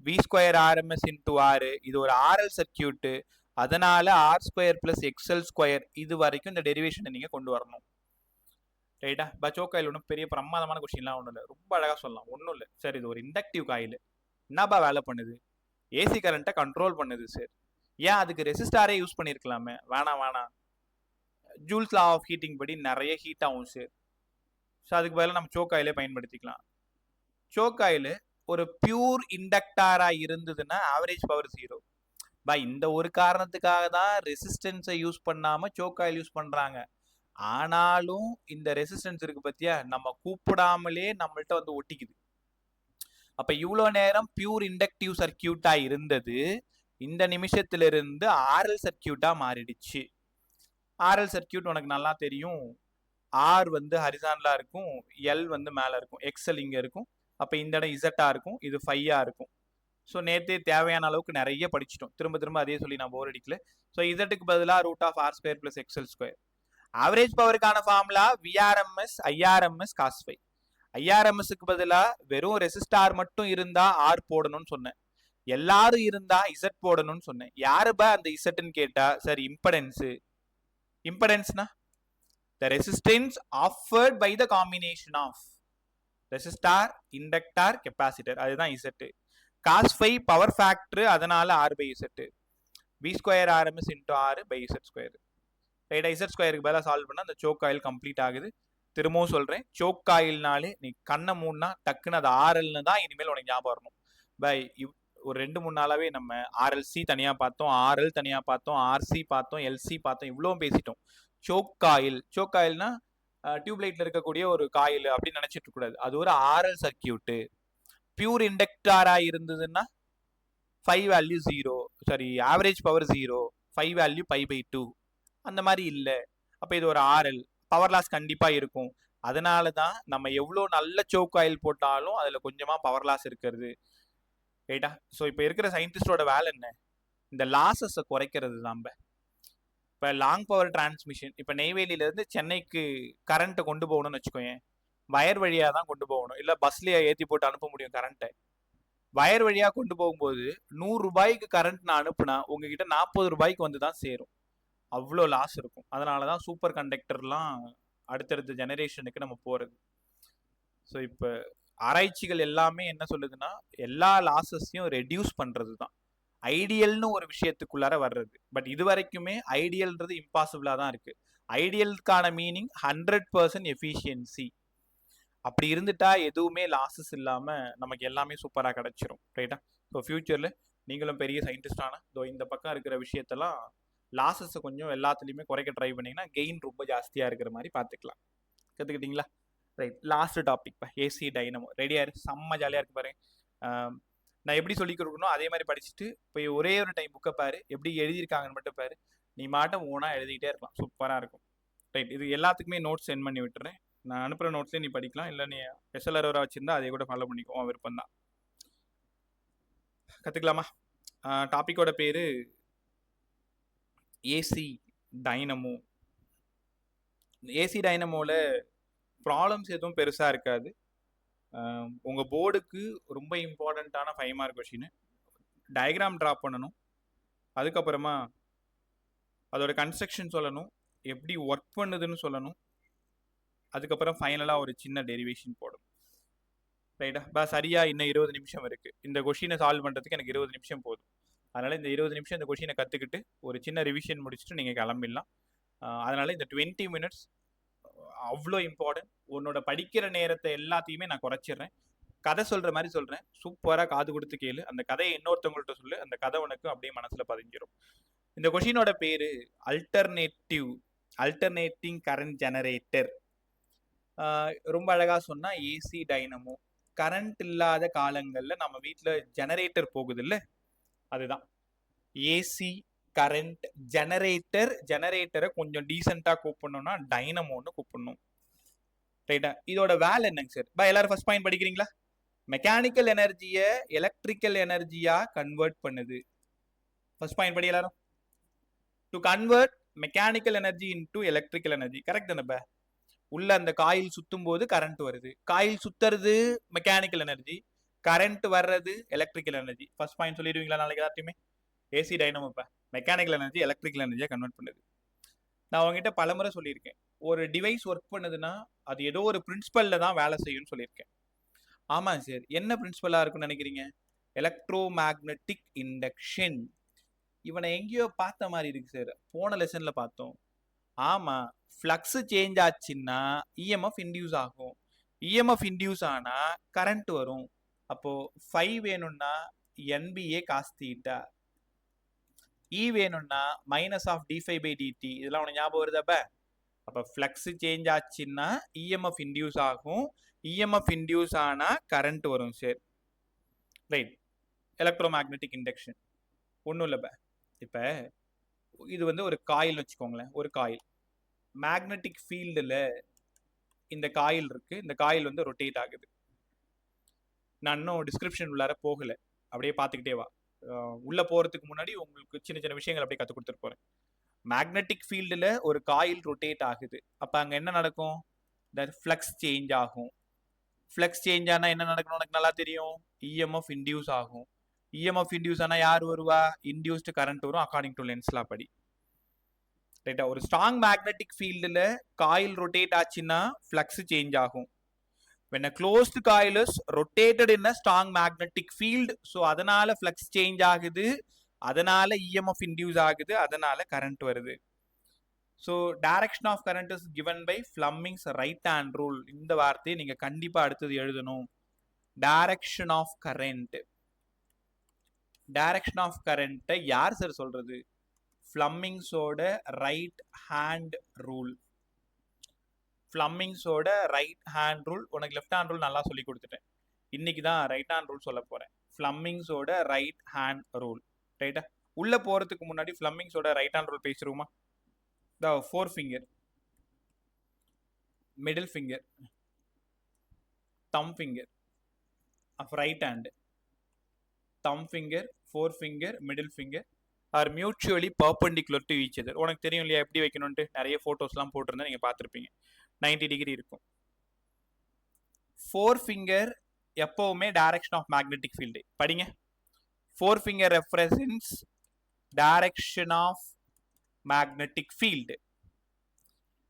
Speaker 1: v²RMS × r. இது ஒரு ஆர்எல் சர்க்கியூட், அதனால r² + xl². இது வரைக்கும் இந்த டெரிவேஷனை நீங்க கொண்டு வரணும். ரைட்டா? சோக் ஆயில் ஒன்றும் பெரிய பிரமாதமான கொஸ்டின்லாம் ஒன்றும் இல்லை, ரொம்ப அழகா சொல்லலாம், ஒன்றும் இல்லை சார். இது ஒரு இண்டக்டிவ் காயில், என்னப்பா வேலை பண்ணுது? ஏசி கரண்ட்டை கண்ட்ரோல் பண்ணுது சார். ஏன் அதுக்கு ரெசிஸ்டாரே யூஸ் பண்ணியிருக்கலாமே? வேணாம், ஜூல்ஸ் லா ஆஃப் ஹீட்டிங் படி நிறைய ஹீட் ஆகும் சார். ஸோ அதுக்கு பதிலாக நம்ம சோக் ஆயிலே பயன்படுத்திக்கலாம். சோக் ஆயில் ஒரு பியூர் இண்டக்டாரா இருந்ததுன்னா ஆவரேஜ் பவர் 0. இந்த ஒரு காரணத்துக்காக தான் ரெசிஸ்டன்ஸை யூஸ் பண்ணாம சோக் ஆயில் யூஸ் பண்றாங்க. ஆனாலும் இந்த ரெசிஸ்டன்ஸ் இருக்கு பத்தியா, நம்ம கூப்பிடாமலே நம்மள்ட்ட வந்து ஒட்டிக்குது. அப்ப இவ்வளோ நேரம் பியூர் இண்டக்டிவ் சர்க்கியூட்டா இருந்தது இந்த நிமிஷத்திலிருந்து ஆர்எல் சர்க்கியூட்டா மாறிடுச்சு. ஆர்எல் சர்க்கியூட் உனக்கு நல்லா தெரியும். ஆர் வந்து ஹரிசான்லா இருக்கும், எல் வந்து மேல இருக்கும், எக்ஸ்எல் இங்க இருக்கும். அப்ப இந்த இடம் இசட்டா இருக்கும், இது ஃபையா இருக்கும். ஸோ நேற்றே தேவையான அளவுக்கு நிறைய படிச்சிட்டோம், திரும்ப அதே சொல்லி நான் போர் அடிக்கல. ஸோ இசட்டுக்கு பதிலாக √r² + xl². ஆவரேஜ் பவருக்கான formula VRMS IRMS cos phi. ஐஆர்எம்எஸ்க்கு பதிலாக வெறும் ரெசிஸ்டார் மட்டும் இருந்தா ஆர் போடணும்னு சொன்னேன், எல்லாரும் இருந்தா இசட் போடணும்னு சொன்னேன். யாருப்பா அந்த இசட்னு கேட்டா, சார் இம்படன்ஸு. இம்படன்ஸ்னா the resistance offered by the combination of resistor, inductor, capacitor, அதுதான் Z. Cos phi power factor, அதனால R by Z. P square RMS into R by Z square. ரைட்டா, இசட் ஸ்கொயருக்கு பதிலாக சால்வ் பண்ணால் அந்த சோக் காயில் கம்ப்ளீட் ஆகுது. திரும்பவும் சொல்கிறேன், சோக் காயில்னாலே நீ கண்ணை மூணா டக்குன்னு அது ஆர்எல்னு தான் இனிமேல் உனக்கு ஞாபகம் வரணும். பை ஒரு 2-3 நாளாவே நம்ம ஆர்எல்சி தனியாக பார்த்தோம், ஆர்எல் தனியாக பார்த்தோம், ஆர்சி பார்த்தோம், எல்சி பார்த்தோம், இவ்வளோ பேசிட்டோம். சோக் காயில்னா டியூப்லைட்ல இருக்கக்கூடிய ஒரு காயில் அப்படின்னு நினைச்சிட்டு இருக்க கூடாது. அது ஒரு ஆர்எல் சர்க்கியூட்டு. பியூர் இண்டக்டாரா இருந்ததுன்னா 5 value 0, sorry average power 0, 5 value π/2, அந்த மாதிரி இல்லை. அப்போ இது ஒரு ஆர்எல், பவர் லாஸ் கண்டிப்பாக இருக்கும். அதனால தான் நம்ம எவ்வளோ நல்ல சோக் காயில் போட்டாலும் அதில் கொஞ்சமாக பவர் லாஸ் இருக்கிறது. ரைட்டா? ஸோ இப்போ இருக்கிற சயின்டிஸ்டோட வேலை என்ன? இந்த லாஸஸை குறைக்கிறது தான். இப்போ லாங் பவர் டிரான்ஸ்மிஷன், இப்போ நெய்வேலியிலேருந்து சென்னைக்கு கரண்ட்டை கொண்டு போகணும்னு வச்சுக்கோங்க, வயர் வழியாக தான் கொண்டு போகணும், இல்லை பஸ்லேயே ஏற்றி போட்டு அனுப்ப முடியும் கரண்ட்டை. வயர் வழியாக கொண்டு போகும்போது 100 ரூபாய்க்கு கரண்ட் நான் அனுப்புனா உங்ககிட்ட 40 ரூபாய்க்கு வந்து தான் சேரும். அவ்வளோ லாஸ் இருக்கும். அதனால தான் சூப்பர் கண்டக்டர்லாம் அடுத்தடுத்த ஜெனரேஷனுக்கு நம்ம போகிறது. ஸோ இப்போ ஆராய்ச்சிகள் எல்லாமே என்ன சொல்லுதுன்னா, எல்லா லாஸஸையும் ரெடியூஸ் பண்ணுறது தான் ஐடியல்னு ஒரு விஷயத்துக்குள்ளார வர்றது. பட் இது வரைக்குமே ஐடியல்ன்றது இம்பாசிபிளாக தான் இருக்குது. ஐடியலுக்கான மீனிங் 100% எஃபிஷியன்சி. அப்படி இருந்துட்டா எதுவுமே லாஸஸ் இல்லாமல் நமக்கு எல்லாமே சூப்பராக கிடச்சிரும். ரைட்டா? ஸோ ஃப்யூச்சரில் நீங்களும் பெரிய சயின்டிஸ்டான இந்த பக்கம் இருக்கிற விஷயத்தெல்லாம் லாஸஸை கொஞ்சம் எல்லாத்துலேயுமே குறைக்க ட்ரை பண்ணிங்கன்னா கெயின் ரொம்ப ஜாஸ்தியாக இருக்கிற மாதிரி பார்த்துக்கலாம். கற்றுக்கிட்டிங்களா? Right, last topic AC dynamo. ரெடியாக இருக்கு, செம்ம ஜாலியாக இருக்கு பாருங்க. நான் எப்படி சொல்லி கொடுக்கணும் அதே மாதிரி படிச்சுட்டு போய் ஒரே ஒரு டைம் புக்கை பாரு, எப்படி எழுதியிருக்காங்கன்னு மட்டும் பாரு, நீ மாட்டம் ஓனாக எழுதிக்கிட்டே இருக்கலாம், சூப்பராக இருக்கும். ரைட், இது எல்லாத்துக்குமே நோட்ஸ் சென்ட் பண்ணி விட்டுறேன். நான் அனுப்புகிற நோட்ஸ்லேயே நீ படிக்கலாம், இல்லை நீ எஸ்எல்ஆர் வச்சுருந்தா அதை கூட ஃபாலோ பண்ணிக்கோ, விருப்பம் தான். கற்றுக்கலாமா? டாப்பிக்கோட பேர் ஏசி டைனமோ. ஏசி டைனமோவில் ப்ராப்ளம்ஸ் எதுவும் பெருசாக இருக்காது. உங்கள் போர்டுக்கு ரொம்ப இம்பார்ட்டண்ட்டான 5 மார்க் கொஷின். டயக்ராம் ட்ரா பண்ணணும், அதுக்கப்புறமா அதோட கன்ஸ்ட்ரக்ஷன் சொல்லணும், எப்படி ஒர்க் பண்ணுதுன்னு சொல்லணும், அதுக்கப்புறம் ஃபைனலாக ஒரு சின்ன டெரிவேஷன் போடணும். ரைட்டா? சரியாக இன்னும் 20 நிமிஷம் இருக்குது. இந்த கொஷினை சால்வ் பண்ணுறதுக்கு எனக்கு 20 நிமிஷம் போதும். அதனால் இந்த 20 நிமிஷம் இந்த கொஷினை கற்றுக்கிட்டு ஒரு சின்ன ரிவிஷன் முடிச்சுட்டு நீங்கள் கிளம்பிடலாம். அதனால் இந்த 20 மினிட்ஸ் அவ்வளோ இம்பார்ட்டன்ட். உன்னோட படிக்கிற நேரத்தை எல்லாத்தையுமே நான் குறைச்சிடுறேன். கதை சொல்கிற மாதிரி சொல்கிறேன், சூப்பராக காது கொடுத்து கேளு. அந்த கதையை இன்னொருத்தவங்கள்ட்ட சொல்லு, அந்த கதை உனக்கு அப்படியே மனசில் பதிஞ்சிடும். இந்த கொஷினோட பேர் அல்டர்னேட்டிங் கரண்ட் ஜெனரேட்டர். ரொம்ப அழகாக சொன்னால் ஏசி டைனமோ. கரண்ட் இல்லாத காலங்களில் நம்ம வீட்டில் ஜெனரேட்டர் போகுது இல்லை, அதுதான் ஏசி கரண்ட் ஜெனரேட்டர். ஜெனரேட்டரை கொஞ்சம் டீசெண்டாக கூப்பிடணும்னா டைனமோன்னு கூப்பிடணும். ரைட்டா? இதோட வேலை என்னங்க சார்? எல்லாரும் ஃபர்ஸ்ட் பாயிண்ட் படிக்கிறீங்களா? மெக்கானிக்கல் எனர்ஜியை எலக்ட்ரிக்கல் எனர்ஜியா கன்வெர்ட் பண்ணுது. ஃபர்ஸ்ட் பாயிண்ட் படி எல்லாரும். To convert mechanical energy into electrical energy. Correct தானே? உள்ள அந்த காயில் சுத்தும் போது கரண்ட் வருது, காயில் சுத்துறது மெக்கானிக்கல் எனர்ஜி, கரண்ட் வர்றது எலக்ட்ரிக்கல் எனர்ஜி. ஃபர்ஸ்ட் பாயிண்ட் சொல்லிடுவீங்களா நாளைக்கு எல்லாத்தையுமே? AC dynamo mechanical energy electrical எனர்ஜியா கன்வெர்ட் பண்ணுது. நான் உங்ககிட்ட பலமுறை சொல்லியிருக்கேன், ஒரு டிவைஸ் ஒர்க் பண்ணுதுன்னா அது ஏதோ ஒரு பிரின்சிபல்ல தான் வேலை செய்யும்னு சொல்லியிருக்கேன். ஆமாம் சார், என்ன பிரின்சிபலாக இருக்குன்னு நினைக்கிறீங்க? Electro magnetic induction. இவனை எங்கேயோ பார்த்த மாதிரி இருக்கு சார், போன லெசன்ல பார்த்தோம். ஆமாம், ஃப்ளக்ஸ் சேஞ்ச் ஆச்சுன்னா இஎம்எஃப் இன்டியூஸ் ஆகும். இஎம்எஃப் இன்டியூஸ் ஆனால் கரண்ட் வரும். அப்போது 5 வேணும்னா NBA காஸ் தீட்டா, E வேணும்னா -ஆஃப் d∅dt. இதெல்லாம் உனக்கு ஞாபகம் வருதாப்ப? அப்போ ஃப்ளக்ஸ் சேஞ்ச் ஆச்சுன்னா இஎம்எஃப் இன்டியூஸ் ஆகும், இஎம்எஃப் இன்டியூஸ் ஆனால் கரண்ட் வரும் sir. Right, electro magnetic induction ஒன்றும் இல்லைப்ப. இப்போ இது வந்து ஒரு காயில் வச்சுக்கோங்களேன், ஒரு காயில். மேக்னெட்டிக் ஃபீல்டில் இந்த காயில் இருக்குது, இந்த காயில் வந்து ரொட்டேட் ஆகுது. நான் இன்னும் டிஸ்கிரிப்ஷன் உள்ளார போகலை, அப்படியே பார்த்துக்கிட்டே வா. உள்ளே போகிறதுக்கு முன்னாடி உங்களுக்கு சின்ன சின்ன விஷயங்கள் அப்படியே கற்றுக் கொடுத்துட்டு போகிறேன். மேக்னெட்டிக் ஃபீல்டில் ஒரு காயில் ரொட்டேட் ஆகுது, அப்போ அங்கே என்ன நடக்கும்? ஃப்ளக்ஸ் சேஞ்ச் ஆகும். ஃப்ளக்ஸ் சேஞ்ச் ஆனால் என்ன நடக்கணும் உனக்கு நல்லா தெரியும், இஎம்எஃப் இன்டியூஸ் ஆகும். இஎம்எஃப் இன்டியூஸ் ஆனால் யார் வருவா? இன்டியூஸ்டு கரண்ட் வரும், அக்கார்டிங் டு லென்ஸ்லா படி. ரைட்டா? ஒரு ஸ்ட்ராங் மேக்னெட்டிக் ஃபீல்டில் காயில் ரொட்டேட் ஆச்சுன்னா ஃப்ளக்ஸ் சேஞ்ச் ஆகும். when a closed coil is rotated in a strong magnetic field, so அதனால flux change ஆகுது, அதனால EMF induce ஆகுது, அதனால current வருது. So direction of current is given by Fleming's right hand rule. இந்த வார்த்தையை நீங்க கண்டிப்பா அடுத்தது எழுதணும். direction of current. direction of current யார் சார் சொல்றது? Fleming's-ஓட right hand rule. Fleming's-ஓட right hand rule. உனக்கு left hand rule நல்லா சொல்லி கொடுத்துட்டேன். இன்னைக்கு தான் right hand rule சொல்ல போறேன். Fleming's-ஓட right hand rule. ரைட்டா? உள்ள போறதுக்கு முன்னாடி Fleming's-ஓட right hand rule பேசிருவோமா? The forefinger, middle finger, thumb finger of right hand, thumb finger, forefinger, middle finger are mutually perpendicular to each other. உனக்கு தெரியும் இல்லையா எப்படி வைக்கணும்ட்டு? நிறைய ஃபோட்டோஸ்லாம் போட்டிருந்தேன், நீங்கள் பார்த்துருப்பீங்க. 90 டிகிரி இருக்கும். ஃபோர்ஃபிங்கர் எப்போவுமே டைரக்ஷன் ஆஃப் மேக்னெட்டிக் ஃபீல்டு. படிங்க. Forefinger reference direction of magnetic field.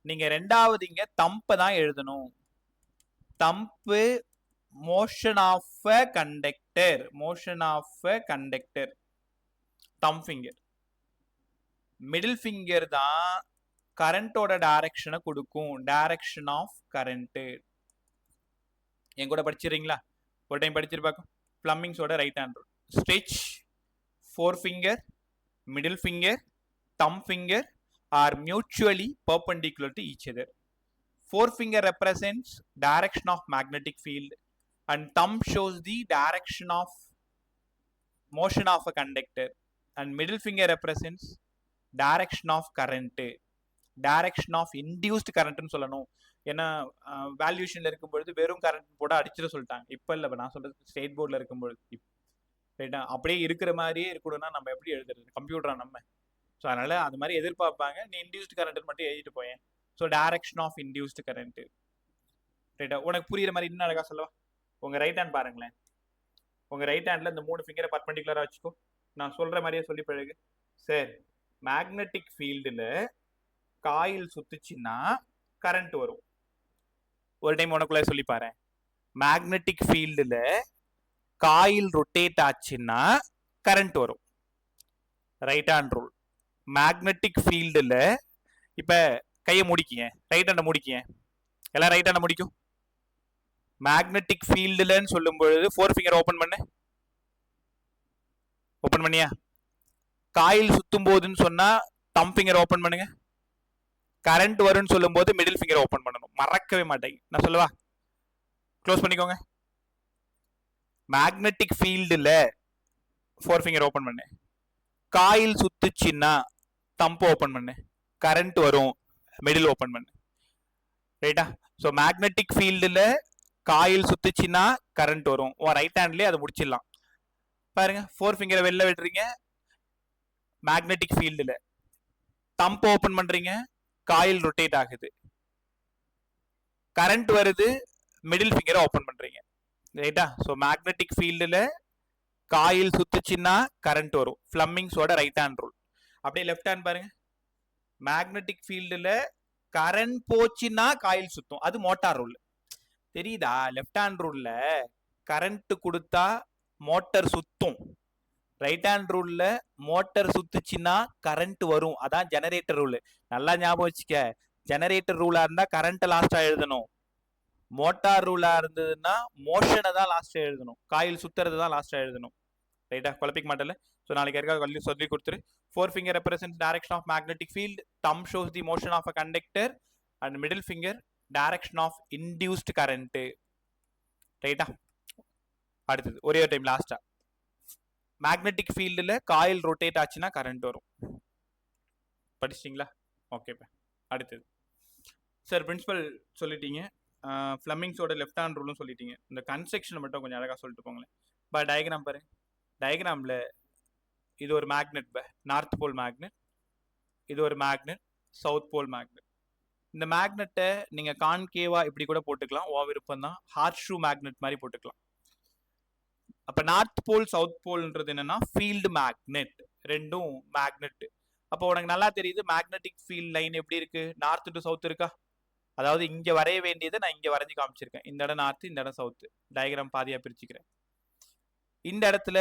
Speaker 1: நீங்க ரெண்டாவது இங்க தம்பை தான் எழுதணும். Thumb motion of a conductor, motion of a conductor, thumb finger. Middle finger தான் கரண்டோட டைரக்ஷனை கொடுக்கும், டைரக்ஷன் ஆஃப் கரண்ட். என் கூட படிச்சிடுறீங்களா? ஒரு டைம் படிச்சிருப்பாக்கும். Fleming's-ஓட right hand rule. Stretch, four finger, middle finger, thumb finger are mutually perpendicular to each other. Forefinger represents direction of magnetic field and thumb shows the direction of motion of a conductor and middle finger represents direction of current, direction of induced current னு சொல்லணும். ஏன்னா வேல்யூஷன்ல இருக்கும்பொழுது வெறும் current போட அடிச்சிட சொல்லிட்டாங்க. இப்போ இல்லை, நான் சொல்றது ஸ்டேட் போர்டில் இருக்கும்பொழுது. ரைட்டா? அப்படியே இருக்கிற மாதிரியே இருக்கணும்னா நம்ம எப்படி எழுதுறது? கம்ப்யூட்டரா நம்ம? ஸோ அதனால அது மாதிரி எதிர்பார்ப்பாங்க. நீ இன்டியூஸ்ட் கரண்ட் மட்டும் எழுதிட்டு போயேன். So direction of induced current. ரைட்டா? உனக்கு புரியுற மாதிரி இன்னும் அழகா சொல்லவா? உங்க ரைட் ஹேண்ட் பாருங்களேன். உங்க ரைட் ஹேண்ட்ல இந்த 3 ஃபிங்கரை பர்பெண்டிகுலரா வச்சுக்கோ. நான் சொல்ற மாதிரியே சொல்லி பழகு. சரி, மேக்னெட்டிக் ஃபீல்டுல காயில் சுத்துச்சுன்னா கரண்ட் வரும். ஒரு டைம் உனக்குள்ள சொல்லி பாரு. மேக்னெட்டிக் ஃபீல்டுல காயில் ரொட்டேட் ஆச்சுன்னா கரண்ட் வரும். Right hand rule. மேக்னெட்டிக் ஃபீல்டுல இப்ப கையை முடிக்கிங்க, ரைட் ஹேண்டை முடிக்கிங்க. எல்லாம் ரைட் ஹேண்டை முடிக்கும். மேக்னெட்டிக் ஃபீல்டுலன்னு சொல்லும் பொழுது ஃபோர் ஃபிங்கர் ஓப்பன் பண்ணு. ஓப்பன் பண்ணியா? காயில் சுத்தும் போதுன்னு சொன்னா தம் ஃபிங்கர் ஓப்பன் பண்ணுங்க. கரண்ட் வரும்னு சொல்லும் போது மிடில் ஃபிங்கர் ஓப்பன் பண்ணணும். மறக்கவே மாட்டேங்க. நான் சொல்லவா? க்ளோஸ் பண்ணிக்கோங்க. மேக்னெட்டிக் ஃபீல்டுல ஃபோர் ஃபிங்கர் ஓப்பன் பண்ணு. காயில் சுத்துச்சுன்னா தம்பு ஓப்பன் பண்ணு. கரண்ட் வரும், மிடில் ஓப்பன் பண்ணு. ரைட்டா? ஸோ மேக்னெட்டிக் ஃபீல்டுல காயில் சுத்துச்சுன்னா கரண்ட் வரும். உன் ரைட் ஹேண்ட்லேயே அதை முடிச்சிடலாம். பாருங்க, ஃபோர் ஃபிங்கரை வெளில விடுறீங்க மேக்னெட்டிக் ஃபீல்டுல, தம்பு ஓப்பன் பண்றீங்க, காயில் ரொட்டேட் ஆகுது, கரண்ட் வருது, மிடில் ஃபிங்கரை ஓப்பன் பண்றீங்க. ரைட்டா? ஸோ மேக்னெட்டிக் ஃபீல்டுல காயில் சுத்துச்சுன்னா கரண்ட் வரும். Fleming's-ஓட ரைட் ஹேண்ட் ரூல். அப்படியே லெஃப்ட் ஹேண்ட் பாருங்க. மேக்னெட்டிக் ஃபீல்டுல கரண்ட் போச்சுன்னா காயில் சுத்தும். அது மோட்டார் ரூல். தெரியுதா? லெஃப்ட் ஹேண்ட் ரூல்ல கரண்ட் கொடுத்தா மோட்டார் சுத்தும். ரைட் ஹேண்ட் ரூல்ல மோட்டார் சுத்துச்சுன்னா கரண்ட் வரும். அதான் ஜெனரேட்டர் ரூல். நல்லா ஞாபகம் வச்சுக்க. ஜெனரேட்டர் ரூலா இருந்தா கரண்ட் லாஸ்டா எழுதணும். மோட்டார் ரூலா இருந்ததுன்னா மோஷனை தான் லாஸ்டா எழுதணும். காயில் சுத்துறது தான் லாஸ்டா எழுதணும். ரைட்டா? குழப்பிக்க மாட்டல. ஸோ நாளைக்கு யாருக்காவது சொல்லி கொடுத்துரு. Four finger represents direction of magnetic field, thumb shows the motion of a conductor and middle finger direction of induced current. ரைட்டா? அடுத்தது ஒரே ஒரு டைம் லாஸ்டா. மேக்னெட்டிக் ஃபீல்டில் காயில் ரொட்டேட் ஆச்சுன்னா கரண்ட் வரும். படிச்சிட்டிங்களா? ஓகே. அடுத்தது சார் பிரின்சிபல் சொல்லிட்டீங்க, Fleming's-ஓட லெஃப்ட் ஹேண்ட் ரூலும் சொல்லிட்டீங்க. இந்த கன்ஸ்ட்ரக்ஷனை மட்டும் கொஞ்சம் அழகாக சொல்லிட்டு போங்களேன். டயக்ராம் பாருங்க. டயக்ராமில் இது ஒரு மேக்னெட், நார்த் போல் மேக்னெட். இது ஒரு மேக்னெட், சவுத் போல் மேக்னெட். இந்த மேக்னெட்டை நீங்கள் கான்கேவா இப்படி கூட போட்டுக்கலாம், ஓ விருப்பம் தான். ஹார்ட் ஷூ மேக்னெட் மாதிரி போட்டுக்கலாம். அப்போ நார்த் போல் சவுத் போல்ன்றது என்னன்னா ஃபீல்டு மேக்னெட், ரெண்டும் மேக்னெட். அப்போ உனக்கு நல்லா தெரியுது மேக்னெட்டிக் ஃபீல்ட் லைன் எப்படி இருக்கு, நார்த் டு சவுத் இருக்கா? அதாவது இங்க வரைய வேண்டியதை நான் இங்க வரைஞ்சி காமிச்சிருக்கேன். இந்த இடம் நார்த்து, இந்த இடம் சவுத்து. டயக்ராம் பாதியா பிரிச்சுக்கிறேன். இந்த இடத்துல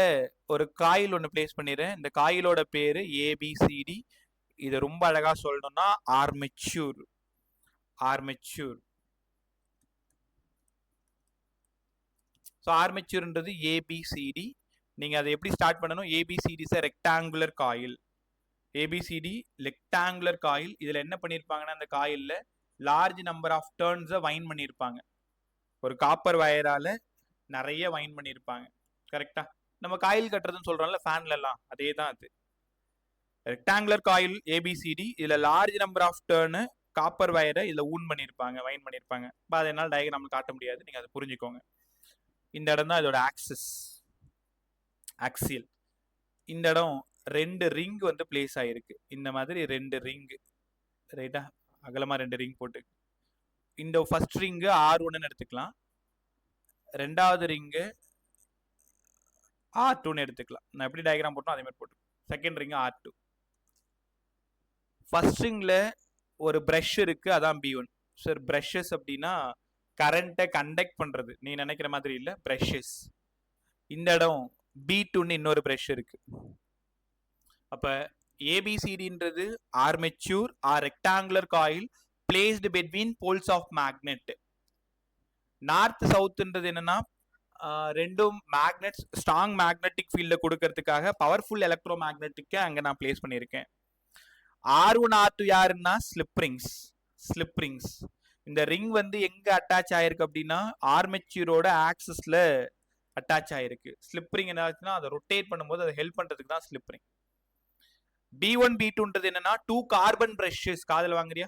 Speaker 1: ஒரு காயில் ஒன்று பிளேஸ் பண்ணிடுறேன். இந்த காயிலோட பேரு ஏபிசிடி. இது ரொம்ப அழகா சொல்லணும்னா ஆர்மெச்சூர். ஆர்மெச்சூர். ஸோ ஆர்மெச்சூர்ன்றது ஏபிசிடி. நீங்க அதை எப்படி ஸ்டார்ட் பண்ணணும்? ABCD is rectangular coil. ABCD rectangular coil. இதுல என்ன பண்ணிருப்பாங்கன்னா அந்த காயில்ல லார்ஜ் நம்பர் ஆஃப் டர்ன்ஸை வைன் பண்ணியிருப்பாங்க. ஒரு காப்பர் வயரால நிறைய வைன் பண்ணியிருப்பாங்க. கரெக்டா? நம்ம காயில் கட்டுறதுன்னு சொல்றோம்ல ஃபேன்ல எல்லாம், அதே தான் அது. Rectangular coil ABCD. இதுல large number of turn copper வயரை இதுல ஊன் பண்ணியிருப்பாங்க, வைன் பண்ணியிருப்பாங்க. இப்போ அதை என்னால் டயக்ராம் காட்ட முடியாது, நீங்க அதை புரிஞ்சுக்கோங்க. இந்த இடம் தான் இதோட ஆக்சிஸ், ஆக்சியல். இந்த இடம் 2 ரிங் வந்து பிளேஸ் ஆயிருக்கு. இந்த மாதிரி 2 ரிங், ரைட்டா? அகலமா 2 ரிங் போட்டு, இந்த ஃபர்ஸ்ட் ரிங்கு R1ன்னு எடுத்துக்கலாம், ரெண்டாவது ரிங்கு R2ன்னு எடுத்துக்கலாம். நான் எப்படி டயக்ராம் போட்டோம் அதே மாதிரி போட்டு. Second ring R2. ஃபர்ஸ்ட் ரிங்ல ஒரு பிரஷ் இருக்கு, அதான் B1. சார் பிரஷஸ் அப்படின்னா கரண்ட்டை கண்டக்ட் பண்றது, நீ நினைக்கிற மாதிரி இல்ல, பிரஷஸ். இந்த இடம் B2ன்னு இன்னொரு பிரஷ் இருக்கு. அப்ப ஏபிசிடின்றது armature or rectangular coil placed between poles of magnet. North சவுத்ன்றது என்னன்னா ரெண்டும் மேக்னெட்ஸ் ஸ்ட்ராங் மேக்னெட்டிக் ஃபீல்ட கொடுக்கறதுக்காக பவர்ஃபுல் எலக்ட்ரோ மேக்னெட்டிக்கை அங்க நான் பிளேஸ் பண்ணியிருக்கேன். R1 R2 யாருன்னா ஸ்லிப் ரிங்ஸ். Slip rings. இந்த ரிங் வந்து எங்க அட்டாச் ஆயிருக்கு அப்படின்னா ஆர்மெச்சூரோட ஆக்சிஸ்ல அட்டாச் ஆயிருக்கு. ஸ்லிப் ரிங் என்ன ஆச்சுன்னா அதை ரொட்டேட் பண்ணும்போது அதை ஹெல்ப் பண்றதுக்கு தான் ஸ்லிப் ரிங். B1 B2ன்றது என்னன்னா 2 கார்பன் பிரஷஸ். காதல் வாங்குறியா?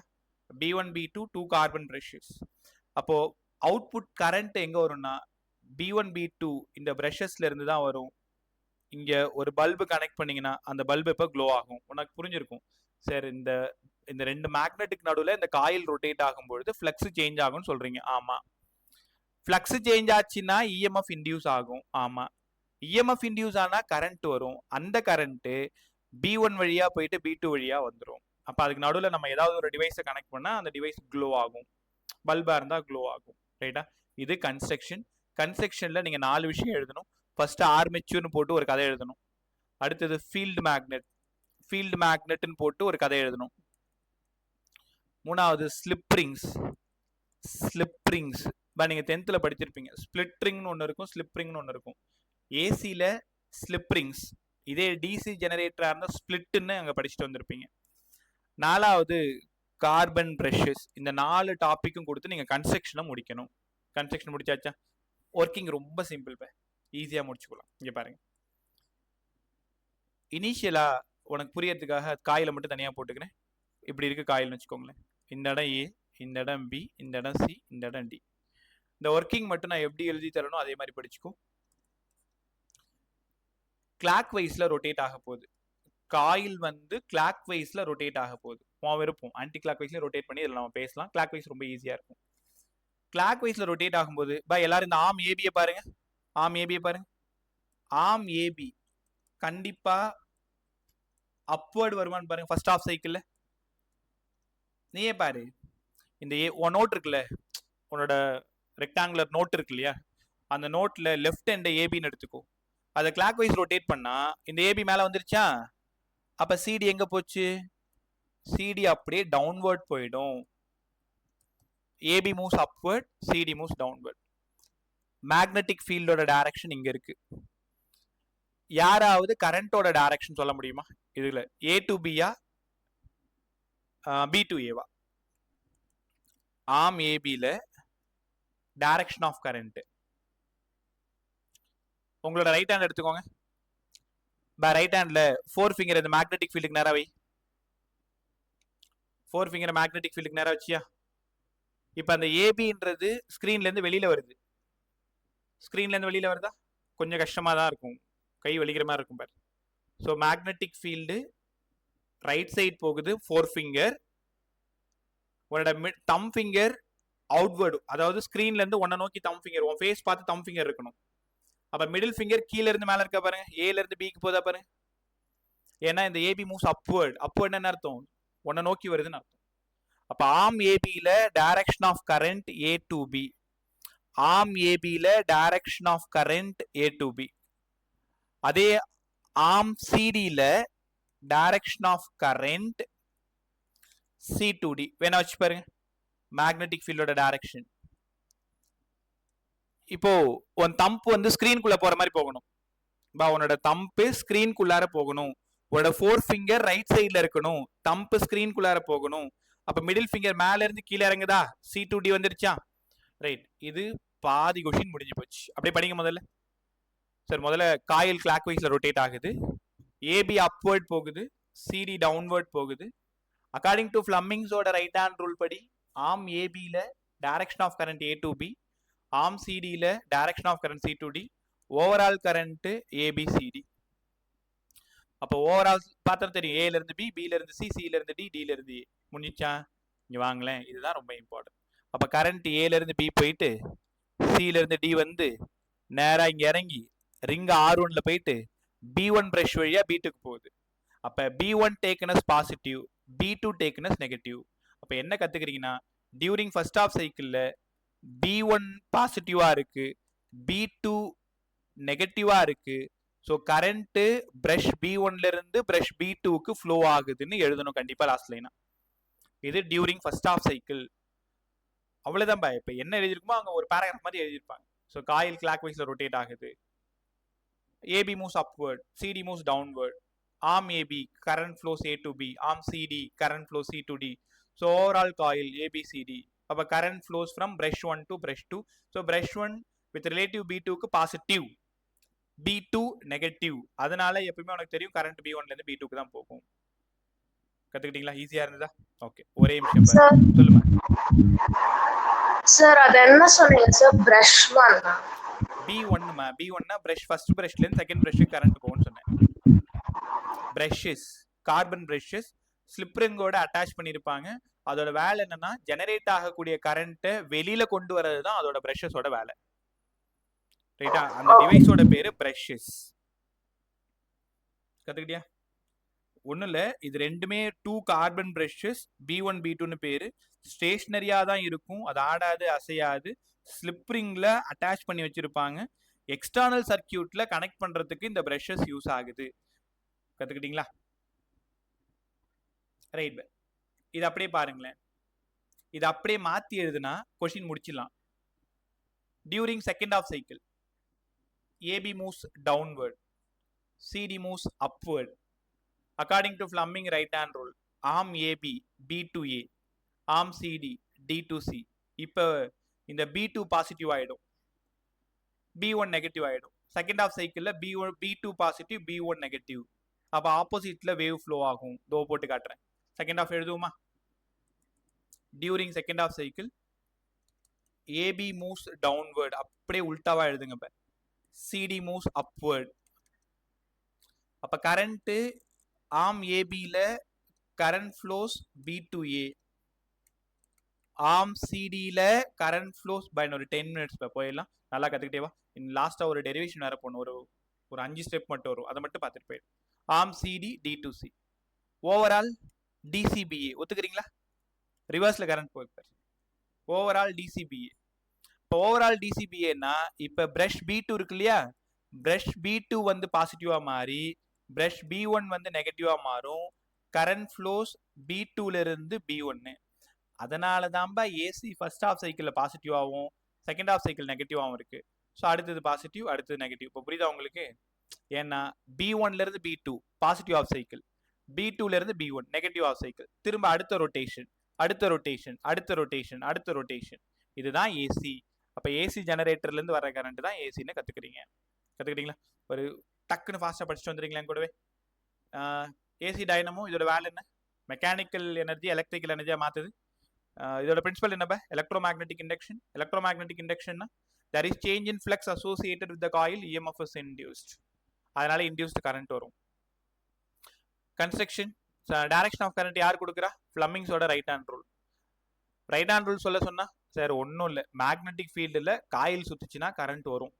Speaker 1: B1 B2 2 carbon precious. அப்போ அவுட்புட் கரண்ட் எங்க வரும்னா B1 B2 இந்த பிரஷஸ்ல இருந்து தான் வரும். இங்க ஒரு பல்பு கனெக்ட் பண்ணீங்கன்னா அந்த பல்பு எப்போ க்ளோ ஆகும்? உனக்கு புரிஞ்சிருக்கும் சார். இந்த 2 மேக்னெட்டிக் நடுவில் இந்த காயில் ரொட்டேட் ஆகும்பொழுது ஃப்ளக்ஸ் சேஞ்ச் ஆகும்னு சொல்றீங்க. ஆமா. ஃப்ளக்ஸ் சேஞ்ச் ஆச்சுன்னா இஎம்எஃப் இன்டியூஸ் ஆகும். ஆமா. இஎம்எஃப் இன்டியூஸ் ஆனா கரண்ட் வரும். அந்த கரண்ட் B1 வழியா போயிட்டு B2 வழியா வந்துடும். அப்ப அதுக்கு நடுவில் நம்ம ஏதாவது ஒரு டிவைஸை கனெக்ட் பண்ணா அந்த டிவைஸ் க்ளோ ஆகும். பல்பா இருந்தா க்ளோ ஆகும். ரைட்டா? இது கன்ஸ்ட்ரக்ஷன். கன்ஸ்ட்ரக்ஷன்ல நீங்க 4 விஷயம் எழுதணும். ஃபர்ஸ்ட் ஆர்மெச்சூர்னு போட்டு ஒரு கதை எழுதணும். அடுத்தது ஃபீல்டு மேக்னெட். ஃபீல்டு மேக்னெட்னு போட்டு ஒரு கதை எழுதணும். மூணாவது ஸ்லிப் ரிங்ஸ். ஸ்லிப் ரிங்ஸ் நீங்க 10th படிச்சிருப்பீங்க. ஸ்பிளிட் ரிங்னு ஒன்று இருக்கும், ஸ்லிப் ரிங்னு ஒன்று இருக்கும். ஏசியில் ஸ்லிப் ரிங்ஸ், இதே டிசி ஜெனரேட்டரா இருந்தால் ஸ்பிளிட்னு அங்கே படிச்சுட்டு வந்திருப்பீங்க. நாலாவது கார்பன் பிரஷஸ். இந்த 4 டாப்பிக்கும் கொடுத்து நீங்கள் கன்ஸ்ட்ரக்ஷனை முடிக்கணும். கன்ஸ்ட்ரக்ஷன் முடிச்சாச்சா? ஒர்க்கிங் ரொம்ப சிம்பிள், ஈஸியாக முடிச்சுக்கலாம். இங்கே பாருங்க. இனிஷியலா உனக்கு புரியறதுக்காக காயில மட்டும் தனியாக போட்டுக்கிறேன். இப்படி இருக்கு காயில்னு வச்சுக்கோங்களேன். இந்த இடம் ஏ, இந்த இடம் பி, இந்த இடம் சி, இந்த இடம் டி. இந்த ஒர்க்கிங் மட்டும் நான் எப்படி எழுதி தரணும் அதே மாதிரி படிச்சுக்கோ. கிளாக் வைஸ்ல ரொட்டேட் ஆக போகுது. காயில் வந்து கிளாக் வைஸ்ல ரொட்டேட் ஆக போகுது. விருப்பம் ஆன்டி கிளாக் வைஸ்ல ரொட்டேட் பண்ணி இதில் நம்ம பேசலாம். கிளாக் வைஸ் ரொம்ப ஈஸியா இருக்கும். கிளாக் வைஸ்ல ரொட்டேட் ஆகும்போது எல்லாரும் இந்த ஆம் ஏபியை பாருங்க. ஆம் ஏபியை பாருங்க. ஆம் ஏபி கண்டிப்பா அப்வர்ட் வருமானு பாருங்க. ஃபர்ஸ்ட் ஆஃப் சைக்கிள்ல நீயே பாரு. இந்த நோட் இருக்குல்ல, உன்னோட ரெக்டாங்குலர் நோட் இருக்கு இல்லையா, அந்த நோட்ல லெஃப்ட் ஹேண்ட் ஏபின்னு எடுத்துக்கோ. அதை கிளாக் வைஸ் ரொட்டேட் பண்ணா இந்த ஏபி மேல வந்துருச்சா? அப்ப சிடி எங்க போச்சு? சிடி அப்படியே டவுன்வர்ட் போயிடும். AB moves upward, CD moves downward. Magnetic ஃபீல்டோட டைரக்ஷன் இங்க இருக்கு. யாராவது கரண்டோட டைரக்ஷன் சொல்ல முடியுமா? இதுல ஏ டு பியா, பி டு ஏவா? ஆம் ஏபில டைரக்ஷன் ஆஃப் கரண்ட். உங்களோட ரைட் ஹேண்ட் எடுத்துக்கோங்க. ரைட் ஹேண்ட்ல 4 ஃபிங்கர் இந்த மேக்னெட்டிக் ஃபீல்டுக்கு நேரா வை. 4 ஃபிங்கர் மேக்னெட்டிக் ஃபீல்டுக்கு நேரா வச்சியா? இப்போ அந்த ஏபின்றது ஸ்கிரீன்ல இருந்து வெளியில வருது. ஸ்கிரீன்ல இருந்து வெளியில வருதா? கொஞ்சம் கஷ்டமா தான் இருக்கும், கை வலிக்கிற மாதிரி இருக்கும் பாரு. So magnetic field right side போகுது 4 ஃபிங்கர். உன்னோட தம் ஃபிங்கர் அவுட்வர்டு, அதாவது ஸ்கிரீன்ல இருந்து உன்னை நோக்கி தம் ஃபிங்கர், உன் ஃபேஸ் பார்த்து தம் ஃபிங்கர் இருக்கணும். அப்ப மிடில் ஃபிங்கர் கீழ இருந்து மேல இருக்கா பாருங்க, ஏல இருந்து பிக்கு போதா பாருங்க. ஏன்னா இந்த ஏபி மூவ்ஸ் அப்வர்ட். அப்வர்ட் என்ன அர்த்தம்? உன்னை நோக்கி வருதுன்னு அர்த்தம். அப்ப ஆர்ம் ஏபியில direction of current A to B, arm ஏபியில direction of current A to B. அதே ஆர்ம் சிடியில direction of current C to D. வேணா வச்சு பாருங்க மேக்னெட்டிக் ஃபீல்டோட டைரக்ஷன். இப்போ உன் தம்ப் வந்து ஸ்கிரீனுக்குள்ள போற மாதிரி போகணும். உன்னோட தம்பு ஸ்கிரீனுக்குள்ளார போகணும். உன்னோட 4 ஃபிங்கர் ரைட் சைட்ல இருக்கணும். தம்பு ஸ்கிரீனுக்குள்ளார போகணும். அப்ப மிடில் ஃபிங்கர் மேல இருந்து கீழே இறங்குதா, சி டு டி வந்துருச்சா, ரைட். இது பாதி கொஸ்டின் முடிஞ்சு போச்சு. அப்படியே படிங்க முதல்ல. சார் முதல்ல காயில் கிளாக் வைஸ்ல ரொட்டேட் ஆகுது, ஏபி அப்வர்ட் போகுது, சிடி டவுன்வர்ட் போகுது. அக்கார்டிங் டு ஃபிளமிங்ஸோட ரைட் ஹேண்ட் ரூல் படி ஆர்ம் ஏபியில direction of current A to B, arm சிடியில direction of current C to D, overall current ABCD. அப்போ ஓவரால் பார்த்தா தெரியும், ஏல இருந்து பி, பில இருந்து சி, சில இருந்து டி, டில இருந்து ஏ. முடிஞ்சா இங்க வாங்களேன், இதுதான் ரொம்ப இம்பார்ட்டன்ட். அப்ப கரண்ட் ஏல இருந்து பி போயிட்டு சில இருந்து டி வந்து நேரா இங்க இறங்கி ரிங் R1ல போயிட்டு B1 பிரஷ் வழியா B2க்கு போகுது. அப்ப B1 taken as positive, B2 taken as negative. அப்ப என்ன கத்துக்கிறீங்கன்னா, டியூரிங் ஃபர்ஸ்ட் ஆஃப் சைக்கிள்ல B1 பாசிட்டிவா இருக்கு, B2 நெகட்டிவா இருக்கு. ஸோ கரண்ட் பிரஷ் B1ல இருந்து பிரஷ் B2க்கு ஃப்ளோ ஆகுதுன்னு எழுதணும் கண்டிப்பா லாஸ்ட் லைனா. இது டியூரிங் ஃபர்ஸ்ட் ஆஃப் சைக்கிள். அவ்வளவுதான் பா. இப்ப என்ன எழுதிருக்குமோ அங்க ஒரு பேராகிராஃப் மாதிரி எழுதிருப்பாங்க. ஸோ காயில் கிளாக் வைஸ்ல ரொட்டேட் ஆகுது, AB moves upward, CD moves downward, arm AB current flows A to B, arm CD current flows C to D. So overall coil ABCD. அப்ப current flows from brush 1 to brush 2. So brush 1 with relative B2க்கு positive, B2 negative. அதனால எப்பவுமே உனக்கு தெரியும் current B1ல இருந்து B2க்கு தான் போகும். கத்துக்கிட்டீங்களா? ஈஸியா இருந்ததா? ஓகே, ஒரே நிமிஷம் பாருங்க. சொல்லுமா
Speaker 2: சார் அது என்ன சொன்னீங்க சார்? பிரஷ் 1
Speaker 1: B1மா, B1னா பிரஷ் ஃபர்ஸ்ட் பிரஷ்ல இருந்து செகண்ட் பிரஷ்க்கு கரண்ட் போகும்னு சொன்னேன். பிரஷஸ் கார்பன் பிரஷஸ் ஸ்லிப் ரிங்கோட அட்டாச் பண்ணிருப்பாங்க. அதோட வேலை என்னன்னா, ஜெனரேட் ஆகக்கூடிய கரண்ட்டை வெளியில கொண்டு வரது தான் அதோட பிரஷஸோட வேலை. ரைட்டா? அந்த டிவைஸோட பேரு பிரஷஸ். கத்துக்கிட்டியா? ஒண்ணு இல்ல, இது ரெண்டுமே 2 கார்பன் பிரஷஸ், B1 B2ன்னு பேரு. ஸ்டேஷனரியா தான் இருக்கும், அது ஆடாது அசையாது. ஸ்லிப் ரிங்ல அட்டாச் பண்ணி வச்சிருப்பாங்க. எக்ஸ்டர்னல் சர்க்கியூட்ல கனெக்ட் பண்றதுக்கு இந்த பிரஷஸ் யூஸ் ஆகுது. கத்துக்கிட்டீங்களா? ரைட். இது அப்படியே பாருங்களேன். இது அப்படியே மாத்தி எழுதுனா கொஸ்டின் முடிச்சிடலாம். During second of cycle AB moves downward, CD moves upward. According to Fleming right hand rule, arm AB B to A, arm CD D to C. இப்போ இந்த B2 பாசிட்டிவ் ஆயிடும், B1 நெகட்டிவ் ஆயிடும். Second half சைக்கிள்ல B2 positive, B1 negative. அப்ப ஆப்போசிட்ல wave flow ஆகும். தோ போட்டு காட்டுறேன். செகண்ட் ஆஃப் எழுதுவோமா? During second of cycle AB moves downward, அப்படியே உல்டாவா எழுதுங்க. இப்ப CD moves upward. அப்ப கரண்ட் ஆர்ம் ஏபில current flows B to A, arm சிடில கரண்ட் ஃப்ளோஸ் பை ஒரு 10 மினிட்ஸ் போயிடலாம். நல்லா கத்துக்கிட்டே வா. லாஸ்டா ஒரு டெரிவேஷன் வேற போகணும், ஒரு 5 ஸ்டெப் மட்டும் வரும், அதை மட்டும் பார்த்துட்டு போயிடும். Arm CD D to C. Overall DCBA ஒத்துக்கிறீங்களா? ரிவர்ஸ்ல கரண்ட் போயிருப்பாரு. Overall DCBA. இப்போ ஓவரால் DCBAனா இப்ப பிரஷ் B2 இருக்கு இல்லையா, பிரஷ் B2 வந்து பாசிட்டிவா மாறி பிரஷ் B1 வந்து நெகட்டிவா மாறும். கரண்ட் ஃப்ளோஸ் B2ல இருந்து B1. அதனால தான்பா ஏசி ஃபர்ஸ்ட் ஆஃப் சைக்கிள்ல பாசிட்டிவாகவும் செகண்ட் ஆஃப் சைக்கிள் நெகட்டிவாகவும் இருக்கு. ஸோ அடுத்தது பாசிட்டிவ், அடுத்தது நெகட்டிவ். இப்போ புரியுதா உங்களுக்கு? ஏன்னா B1ல இருந்து B2 பாசிட்டிவ் ஆஃப் சைக்கிள், B2ல இருந்து B1 நெகட்டிவ் ஆஃப் சைக்கிள். திரும்ப அடுத்த ரொட்டேஷன், அடுத்த ரொட்டேஷன், அடுத்த ரொட்டேஷன், அடுத்த ரொட்டேஷன். இதுதான் ஏசி. அப்ப ஏசி ஜெனரேட்டர்ல இருந்து வர கரண்ட் தான் ஏசின்னு கத்துக்கிட்டீங்களா? ஒரு டக்குன்னு ஃபாஸ்டா படிச்சுட்டு வந்துடுறீங்களா கூடவே? ஏசி டைனமோ இதோட வேலை என்ன? மெக்கானிக்கல் எனர்ஜி எலக்ட்ரிக்கல் எனர்ஜியா மாத்துது. இதோட பிரின்சிபல் என்ன? Electromagnetic induction. எலக்ட்ரோமேக்னெட்டிக் இண்டக்ஷன்னா there is change in flux associated with the coil, EMF is induced. அதனால induced current வரும். கன்ஸ்ட்ரக்ஷன் டைரக்ஷன் ஆஃப் கரண்ட் யார் கொடுக்குறா? ஃபிளமிங்ஸோட right hand rule. Right hand rule சொல்ல சொன்னா சார் ஒன்றும் இல்லை, மேக்னெட்டிக் ஃபீல்டில் காயில் சுத்துச்சுன்னா கரண்ட் வரும்.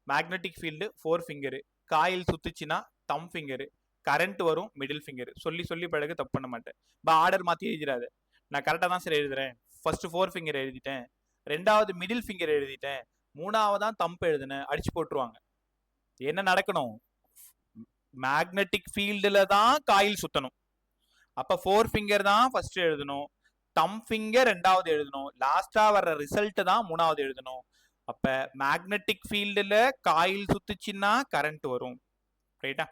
Speaker 1: மேக்னெட்டிக் ஃபீல்டு 4 ஃபிங்கரு, காயில் சுத்துச்சுன்னா தம் ஃபிங்கரு, கரண்ட் வரும் மிடில் ஃபிங்கர். சொல்லி பழகு, தப்பு பண்ண மாட்டேன். ஆர்டர் மாற்றி எழுதிடாது. நான் கரெக்டாக தான் சார் எழுதுறேன். ஃபர்ஸ்ட் 4 ஃபிங்கர் எழுதிட்டேன், ரெண்டாவது மிடில் ஃபிங்கர் எழுதிட்டேன், மூணாவதான் தம்ப் எழுதுனேன், அடிச்சு போட்டுருவாங்க. என்ன நடக்கணும்? மேக்னெட்டிக் ஃபீல்டில் தான் காயில் சுத்தணும். அப்போ 4 ஃபிங்கர் தான் ஃபர்ஸ்ட் எழுதணும், தம் ஃபிங்கர் ரெண்டாவது எழுதணும், லாஸ்டா வர்ற ரிசல்ட் தான் மூணாவது எழுதணும். அப்ப மேக்னெட்டிக் ஃபீல்டில் காயில் சுத்துச்சுன்னா கரண்ட் வரும். ரைட்டா?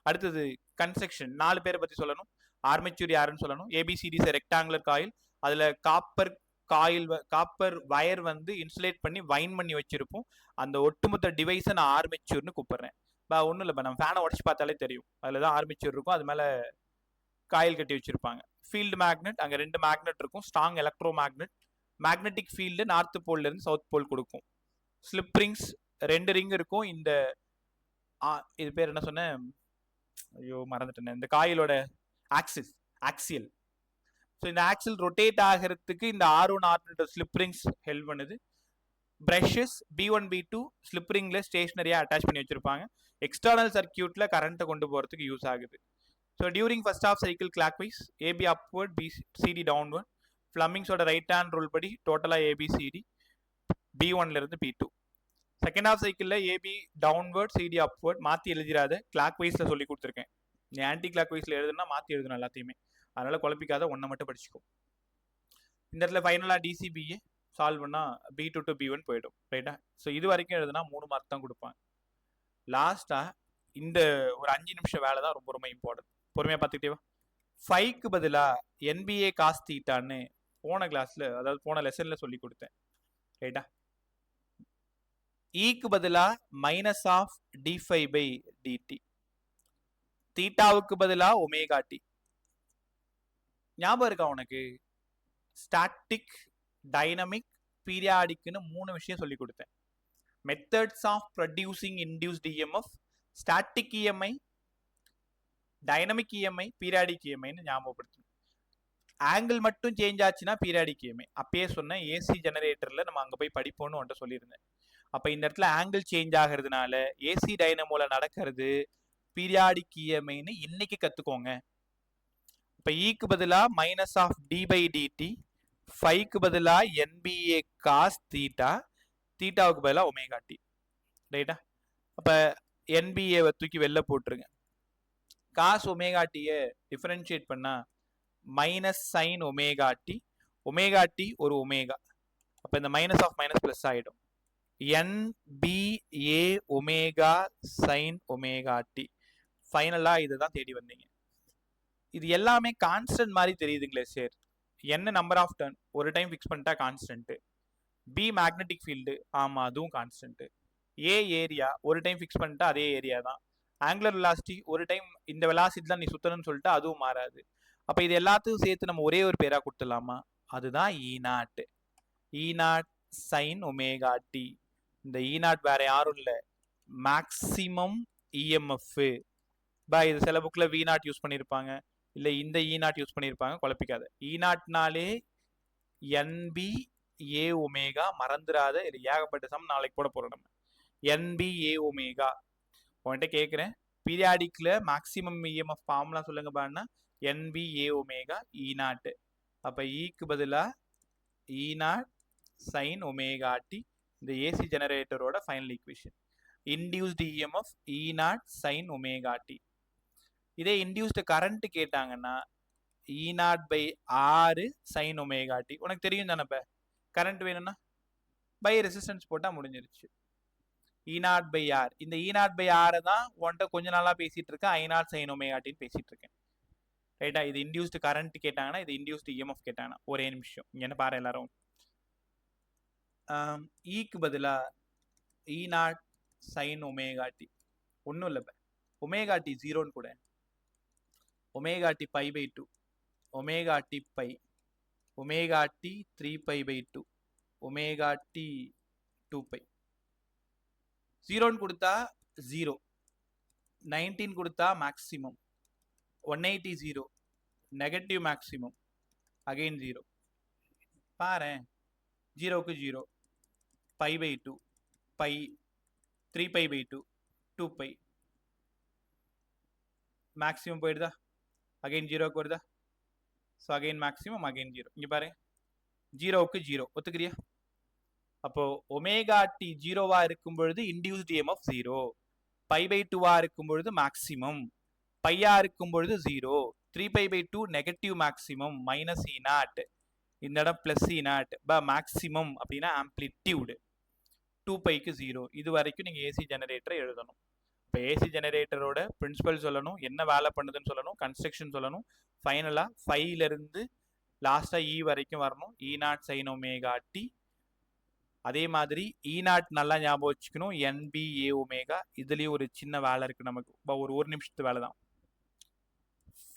Speaker 1: அடுத்தது கன்ஸ்ட்ரக்ஷன் 4 பேரை பத்தி சொல்லணும். ஆர்மேச்சர் யாருன்னு சொல்லணும். ஏபிசிடி ரெக்டாங்குலர் காயில், அதுல காப்பர் வயர் வந்து இன்சுலேட் பண்ணி வைன் பண்ணி வச்சிருப்போம். அந்த ஒட்டுமொத்த டிவைஸை நான் ஆர்மேச்சர்னு கூப்பிடுறேன். ஒன்றும் இல்லை, நம்ம ஃபேனை உடச்சு பார்த்தாலே தெரியும், அதில் தான் ஆர்மேச்சர் இருக்கும், அது மேலே காயில் கட்டி வச்சிருப்பாங்க. ஃபீல்டு மேக்னெட், அங்கே 2 மேக்னெட் இருக்கும், strong electromagnet. Magnetic field north போல்ல இருந்து சவுத் போல் கொடுக்கும். ஸ்லிப் ரிங்ஸ் 2 ரிங் இருக்கும். இந்த இது பேர் என்ன சொன்னேன், ஐயோ மறந்துட்டேன், இந்த காயிலோட ஆக்சியல். ஸோ இந்த ஆக்சில் ரொட்டேட் ஆகிறதுக்கு இந்த R1 R2 slip rings help பண்ணுது. பிரஷஸ் B1 B2 ஸ்லிப் ரிங்ல ஸ்டேஷனரியா அட்டாச் பண்ணி வச்சிருப்பாங்க. எக்ஸ்டர்னல் சர்க்கியூட்ல கரண்ட்டை கொண்டு போறதுக்கு யூஸ் ஆகுது. So during first half cycle clockwise, AB upward, BCD downward. ஃப்ளமிங்ஸோட ரைட் ஹேண்ட் ரூல் படி டோட்டலாக ஏபிசிடி B1ல இருந்து B2. செகண்ட் ஆஃப் சைக்கிளில் ஏபி டவுன்வர்ட், சிடி அப்வர்ட். மாற்றி எழுதிடாத, கிளாக் வைஸில் சொல்லி கொடுத்துருக்கேன். நீ ஆன்டி கிளாக் வைஸில் எழுதுனா மாற்றி எழுதணும் எல்லாத்தையுமே, அதனால குழப்பிக்காத, ஒன்றை மட்டும் படிச்சுக்கோ. இந்த இடத்துல ஃபைனலாக டிசிபிஏ சால்வ் பண்ணால் B2 to B1 போயிடும். ரைட்டா? ஸோ இது வரைக்கும் எழுதுனா 3 மார்க் தான் கொடுப்பாங்க. லாஸ்ட்டாக இந்த ஒரு 5 நிமிஷம் வேலை தான் ரொம்ப ரொம்ப இம்பார்ட்டன்ட். பொறுமையாக பார்த்துக்கிட்டே வா. 5க்கு பதிலாக NBA காஸ் தீட்டான்னு போன கிளாஸில், அதாவது போன லெசனில் சொல்லி கொடுத்தேன். ரைட்டா? ஈக்கு பதிலாக மைனஸ் ஆஃப் d5/dt, தீட்டாவுக்கு பதிலாக ஒமேகா டி. ஞாபகம் இருக்கா உனக்கு? ஸ்டாட்டிக், டைனமிக், பீரியாடிக்னு 3 விஷயம் சொல்லி கொடுத்தேன். Methods of producing induced EMF, static EMI, dynamic EMI, periodic EMIன்னு ஞாபகப்படுத்தணும். ஆங்கிள் மட்டும் சேஞ்ச் ஆச்சுன்னா பீரியாடிக் EMI. அப்பயே சொன்னேன், ஏசி ஜெனரேட்டர்ல நம்ம அங்கே போய் படிப்போம்னு உன்ட்ட சொல்லியிருந்தேன். அப்போ இந்த இடத்துல ஆங்கிள் சேஞ்ச் ஆகிறதுனால ஏசி டைனமோல நடக்கிறது பீரியாடிக் EMIன்னு இன்னைக்கு கற்றுக்கோங்க. இப்போ ஈக்கு பதிலாக மைனஸ் ஆஃப் d/dt, 5க்கு பதிலாக NBA காஸ் தீட்டா, தீட்டாவுக்கு பதிலாக ஒமேகா டி. ரைட்டா? அப்போ NBAவை தூக்கி வெளில போட்டுருங்க. காஸ் ஒமேகா டியை டிஃபரன்ஷியேட் பண்ணால் minus sine omega t, omega t ஒரு ஒமேகா. அப்போ இந்த மைனஸ் ஆஃப் மைனஸ் ப்ளஸ் ஆகிடும். NBA omega sine omega t. ஃபைனலாக இதை தான் தேடி வந்தீங்க. இது எல்லாமே கான்ஸ்டன்ட் மாதிரி தெரியுதுங்களே சார். என்ன நம்பர் ஆஃப் டர்ன் ஒரு டைம் ஃபிக்ஸ் பண்ணிட்டா கான்ஸ்டன்ட்டு. பி மேக்னெட்டிக் ஃபீல்டு, ஆமாம் அதுவும் கான்ஸ்டன்ட்டு. ஏ ஏரியா ஒரு டைம் ஃபிக்ஸ் பண்ணிட்டா அதே ஏரியா தான். ஆங்குலர் வெலாசிட்டி ஒரு டைம் இந்த வெலாசிட்டி தான் நீ சுத்தணும்னு சொல்லிட்டு அதுவும் மாறாது. அப்போ இது எல்லாத்தையும் சேர்த்து நம்ம ஒரே ஒரு பேராக கொடுத்துடலாமா? அதுதான் E0. E0 sine omega T. இந்த E0 வேற யாரும் இல்லை, மேக்சிமம் EMF. இது சில புக்கில் V0 யூஸ் பண்ணியிருப்பாங்க, இல்லை இந்த E0 யூஸ் பண்ணியிருப்பாங்க, குழப்பிக்காத. E0னாலே NBA ஒமேகா, மறந்துடாத. இது ஏகப்பட்ட சம் நாளைக்கு போட போகிறோம் நம்ம. NBA omega. உன்கிட்ட கேட்குறேன், பீரியாடிக்கில் மேக்சிமம் EMF ஃபார்முலா சொல்லுங்க பாருன்னா NBA ஒமேகா E0. அப்போ ஈக்கு பதிலாக E0 சைன் ஒமேகா டி. இந்த ஏசி ஜெனரேட்டரோட final equation. Induced EMF E0 sine omega T. இதே இன்டியூஸ்டு கரண்ட் கேட்டாங்கன்னா E0/R சைன் ஒமேகா டி. உனக்கு தெரியும் தானே? இப்போ கரண்ட் வேணும்னா பை ரெசிஸ்டன்ஸ் போட்டால் முடிஞ்சிருச்சு. E0/R. இந்த E0/R தான் உன்கிட்ட கொஞ்ச நாளாக பேசிட்டு இருக்கேன், I0 சைன் ஒமேகா டின்னு பேசிட்டு இருக்கேன். ரைட்டா? இது இன்டியூஸ்டு கரண்ட் கேட்டாங்கன்னா, இது இன்டியூஸ்டு EMF கேட்டாங்கன்னா. ஒரே நிமிஷம் இங்கே என்ன பாரு எல்லாரும். ஈக்கு பதிலாக E0 சைன் ஒமேகா டி. ஒன்றும் இல்லை, ஒமேகா டி 0ன்னு கூட, omega T π/2, omega T pi, omega T 3π/2, omega T 2π. 0ன்னு கொடுத்தா 0, 19 கொடுத்தா மேக்ஸிமம், 180 0, நெகட்டிவ் மேக்ஸிமம், அகைன் 0. பாரு, 0க்கு 0, π/2, பை, 3π/2, 2π. மேக்ஸிமம் போயிடுதா? அகைன் 0க்கு வருதா? So again maximum again 0. இங்கே பாருங்க 0க்கு 0 ஒத்துக்கிறியா? அப்போ ஒமேகா டி 0வா இருக்கும் பொழுது இன்டியூஸ்ட் EMF 0, π/2வா இருக்கும் பொழுது மேக்ஸிமம், பையா இருக்கும் பொழுது 0, 3π/2 நெகட்டிவ் மேக்ஸிமம் மைனஸ் E0, இந்த இடம் பிளஸ் E0, மேக்ஸிமம் அப்படின்னா ஆம்ப்ளிடியூடு 2πக்கு 0. இது வரைக்கும் நீங்கள் ஏசி ஜெனரேட்டரை எழுதணும். இப்போ ஏசி ஜெனரேட்டரோட பிரின்சிபல் சொல்லணும், என்ன வேலை பண்ணுதுன்னு சொல்லணும், கன்ஸ்ட்ரக்ஷன் சொல்லணும், ஃபைனலாக 5லேருந்து லாஸ்ட்டாக இ வரைக்கும் வரணும். E0 sin omega D. அதே மாதிரி E0 நல்லா ஞாபகம் வச்சுக்கணும், NBA ஒமேகா. இதுலேயும் ஒரு சின்ன வேலை இருக்குது நமக்கு, ஒரு நிமிஷத்து வேலை தான்.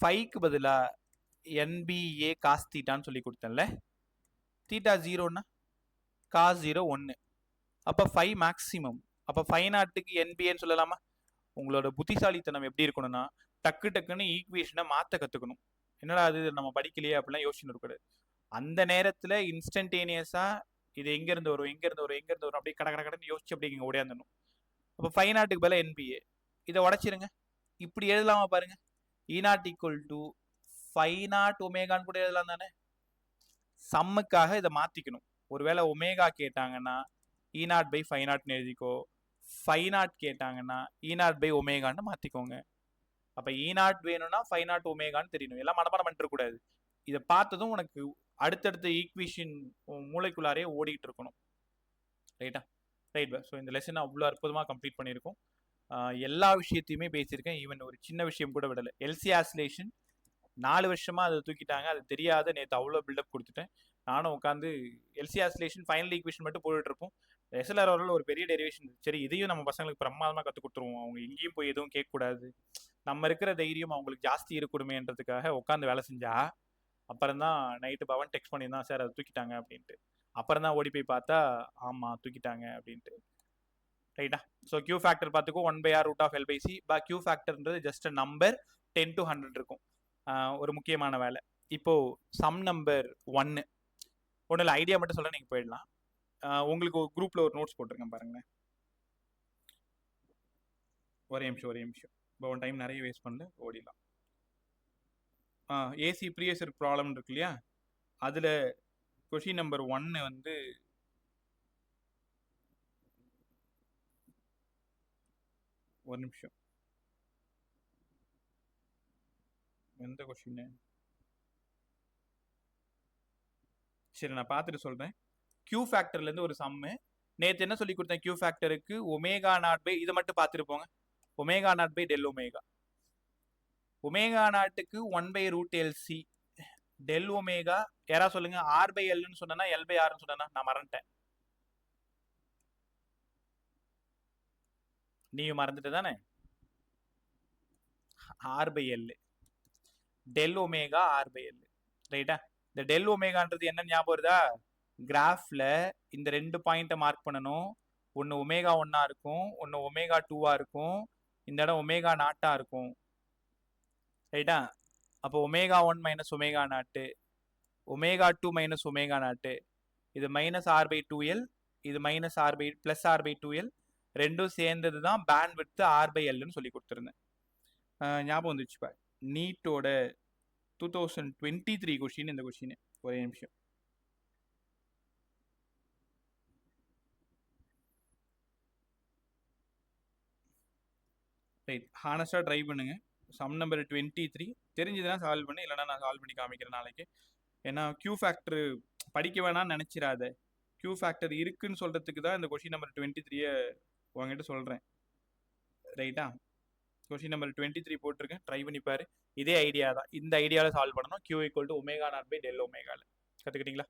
Speaker 1: 5க்கு பதிலாக NBA காஸ் தீட்டான்னு சொல்லி கொடுத்தேன்ல, தீட்டா 0ன்னா காஸ் 0 1, அப்போ 5 மேக்ஸிமம். அப்போ 5/0க்கு NBAன்னு சொல்லலாமா? உங்களோட புத்திசாலித்தனம் எப்படி இருக்கணும்னா டக்கு டக்குன்னு ஈக்குவேஷனை மாற்ற கற்றுக்கணும். என்னடா அது நம்ம படிக்கலையே அப்படிலாம் யோசிச்சுன்னு இருக்கக்கூடாது. அந்த நேரத்தில் இன்ஸ்டன்டேனியஸாக இது எங்கேருந்து வரும் எங்கேருந்து வரும் எங்கேருந்து வரும் அப்படியே கடன்னு யோசிச்சு அப்படி இங்கே ஓடியாந்துடணும். அப்போ 5/0க்கு பதிலாக NBA இதை உடச்சிருங்க. இப்படி எழுதலாமா பாருங்க, E0 = 5/0 ஒமேகான்னு கூட எழுதலாம் தானே. சம்முக்காக இதை மாற்றிக்கணும். ஒருவேளை ஒமேகா கேட்டாங்கன்னா E0/5/0ன்னு எழுதிக்கோ, 5/0 கேட்டாங்கன்னா E0 ஒமேகான்னு மாற்றிக்கோங்க. அப்போ E0 வேணும்னா 5/0 ஒமேகான்னு தெரியணும். எல்லாம் மனப்பாடம் பண்ணிட்டு கூடாது. இதை பார்த்ததும் உனக்கு அடுத்தடுத்த ஈக்குவேஷன் மூளைக்குள்ளாரே ஓடிட்டு இருக்கணும். ரைட்டா? ரைட். ஸோ இந்த லெசனை அவ்வளோ அற்புதமாக கம்ப்ளீட் பண்ணியிருக்கோம். எல்லா விஷயத்தையுமே பேசியிருக்கேன், ஈவன் ஒரு சின்ன விஷயம் கூட விடலை. எல்சி ஆசிலேஷன் 4 வருஷமாக அதை தூக்கிட்டாங்க, அது தெரியாத நேற்று அவ்வளோ பில்டப் கொடுத்துட்டேன். நானும் உட்காந்து எல்சி ஆசிலேஷன் ஃபைனல் ஈக்குவேஷன் மட்டும் போட்டுட்டு இருப்போம். எஸ்எல்ஆர் அவர்கள் ஒரு பெரிய டெரிவேஷன், சரி இதையும் நம்ம பசங்களுக்கு பிரமாதமாக கற்றுக் கொடுத்துருவோம், அவங்க எங்கேயும் போய் எதுவும் கேட்கக்கூடாது, நம்ம இருக்கிற தைரியம் அவங்களுக்கு ஜாஸ்தி இருக்கணுமேன்றதுக்காக உட்காந்து வேலை செஞ்சா, அப்புறம் தான் நைட்டு பவன் டெக்ஸ்ட் பண்ணியிருந்தான், சார் அதை தூக்கிட்டாங்க அப்படின்ட்டு. அப்புறம் தான் ஓடி போய் பார்த்தா ஆமாம் தூக்கிட்டாங்க அப்படின்ட்டு. ரைட்டா? ஸோ Q ஃபேக்டர் பார்த்துக்கோ, 1/r√L/c. Q ஃபேக்டர்ன்றது ஜஸ்ட் நம்பர் 10 to 100 இருக்கும். ஒரு முக்கியமான வேலை. இப்போது சம் நம்பர் 1 ஒன்றும் இல்லை, ஐடியா மட்டும் சொல்ல நீங்கள் போயிடலாம். உங்களுக்கு ஒரு குரூப்பில் ஒரு நோட்ஸ் போட்டிருக்கேன் பாருங்களேன். ஒரே நிமிஷம். இப்போ ஒன் டைம் நிறைய வேஸ்ட் பண்ணல, ஓடிடலாம். ஏசி ப்ரீவியஸ் ப்ராப்ளம் இருக்கு இல்லையா, அதில் கொஷின் நம்பர் 1 வந்து ஒரு நிமிஷம், எந்த கொஷின்? சரி நான் பார்த்துட்டு சொல்கிறேன். Q ஃபேக்டர்லேருந்து ஒரு சம்மு நேற்று என்ன சொல்லி கொடுத்தேன், Q ஃபேக்டருக்கு ω0/, இதை மட்டும் பார்த்துட்டு போங்க. ω0/del omega, ω0க்கு 1/√LC del omega. யாரா சொல்லுங்க, R/Lன்னு சொன்னா L/Rன்னு சொன்னா? நான் மறந்துட்டேன், நீயும் மறந்துட்டு தானே. R/L del omega R/L. ரைட்டா? இந்த del ஒமேகான்றது என்ன ஞாபகம் வருதா? கிராஃப்ல இந்த 2 பாயிண்ட்டை மார்க் பண்ணணும். ஒன்று ω1 இருக்கும், ஒன்று ω2 இருக்கும், இந்த இடம் ω0 இருக்கும். ரைட்டா? அப்போ ω1 - ω0, ω2 - ω0, இது -R/2L, இது +R/2L, ரெண்டும் சேர்ந்தது தான் பேண்ட் விட்த் R/Lன்னு சொல்லி கொடுத்துருந்தேன். ஞாபகம் வந்துச்சுப்பா, நீட்டோட 2023 கொஷின் இந்த கொஷின். ஒரே நிமிஷம். ரைட், ஹானஸ்டாக ட்ரை பண்ணுங்க. சம் நம்பர் 23 தெரிஞ்சதுன்னா சால்வ் பண்ணு, இல்லைனா நான் சால்வ் பண்ணி காமிக்கிறேன் நாளைக்கு. ஏன்னா Q ஃபேக்டர் படிக்க வேணாம்னு நினச்சிடாத, Q ஃபேக்டர் இருக்குன்னு சொல்கிறதுக்கு தான் இந்த கொஷின் நம்பர் 23 உங்ககிட்ட சொல்கிறேன். ரைட்டா? கொஷின் நம்பர் 23 போட்டிருக்கேன், ட்ரை பண்ணிப்பாரு. இதே ஐடியா தான், இந்த ஐடியாவில் சால்வ் பண்ணணும். Q = ω0/del ஒமேகாவில். கற்றுக்கிட்டீங்களா?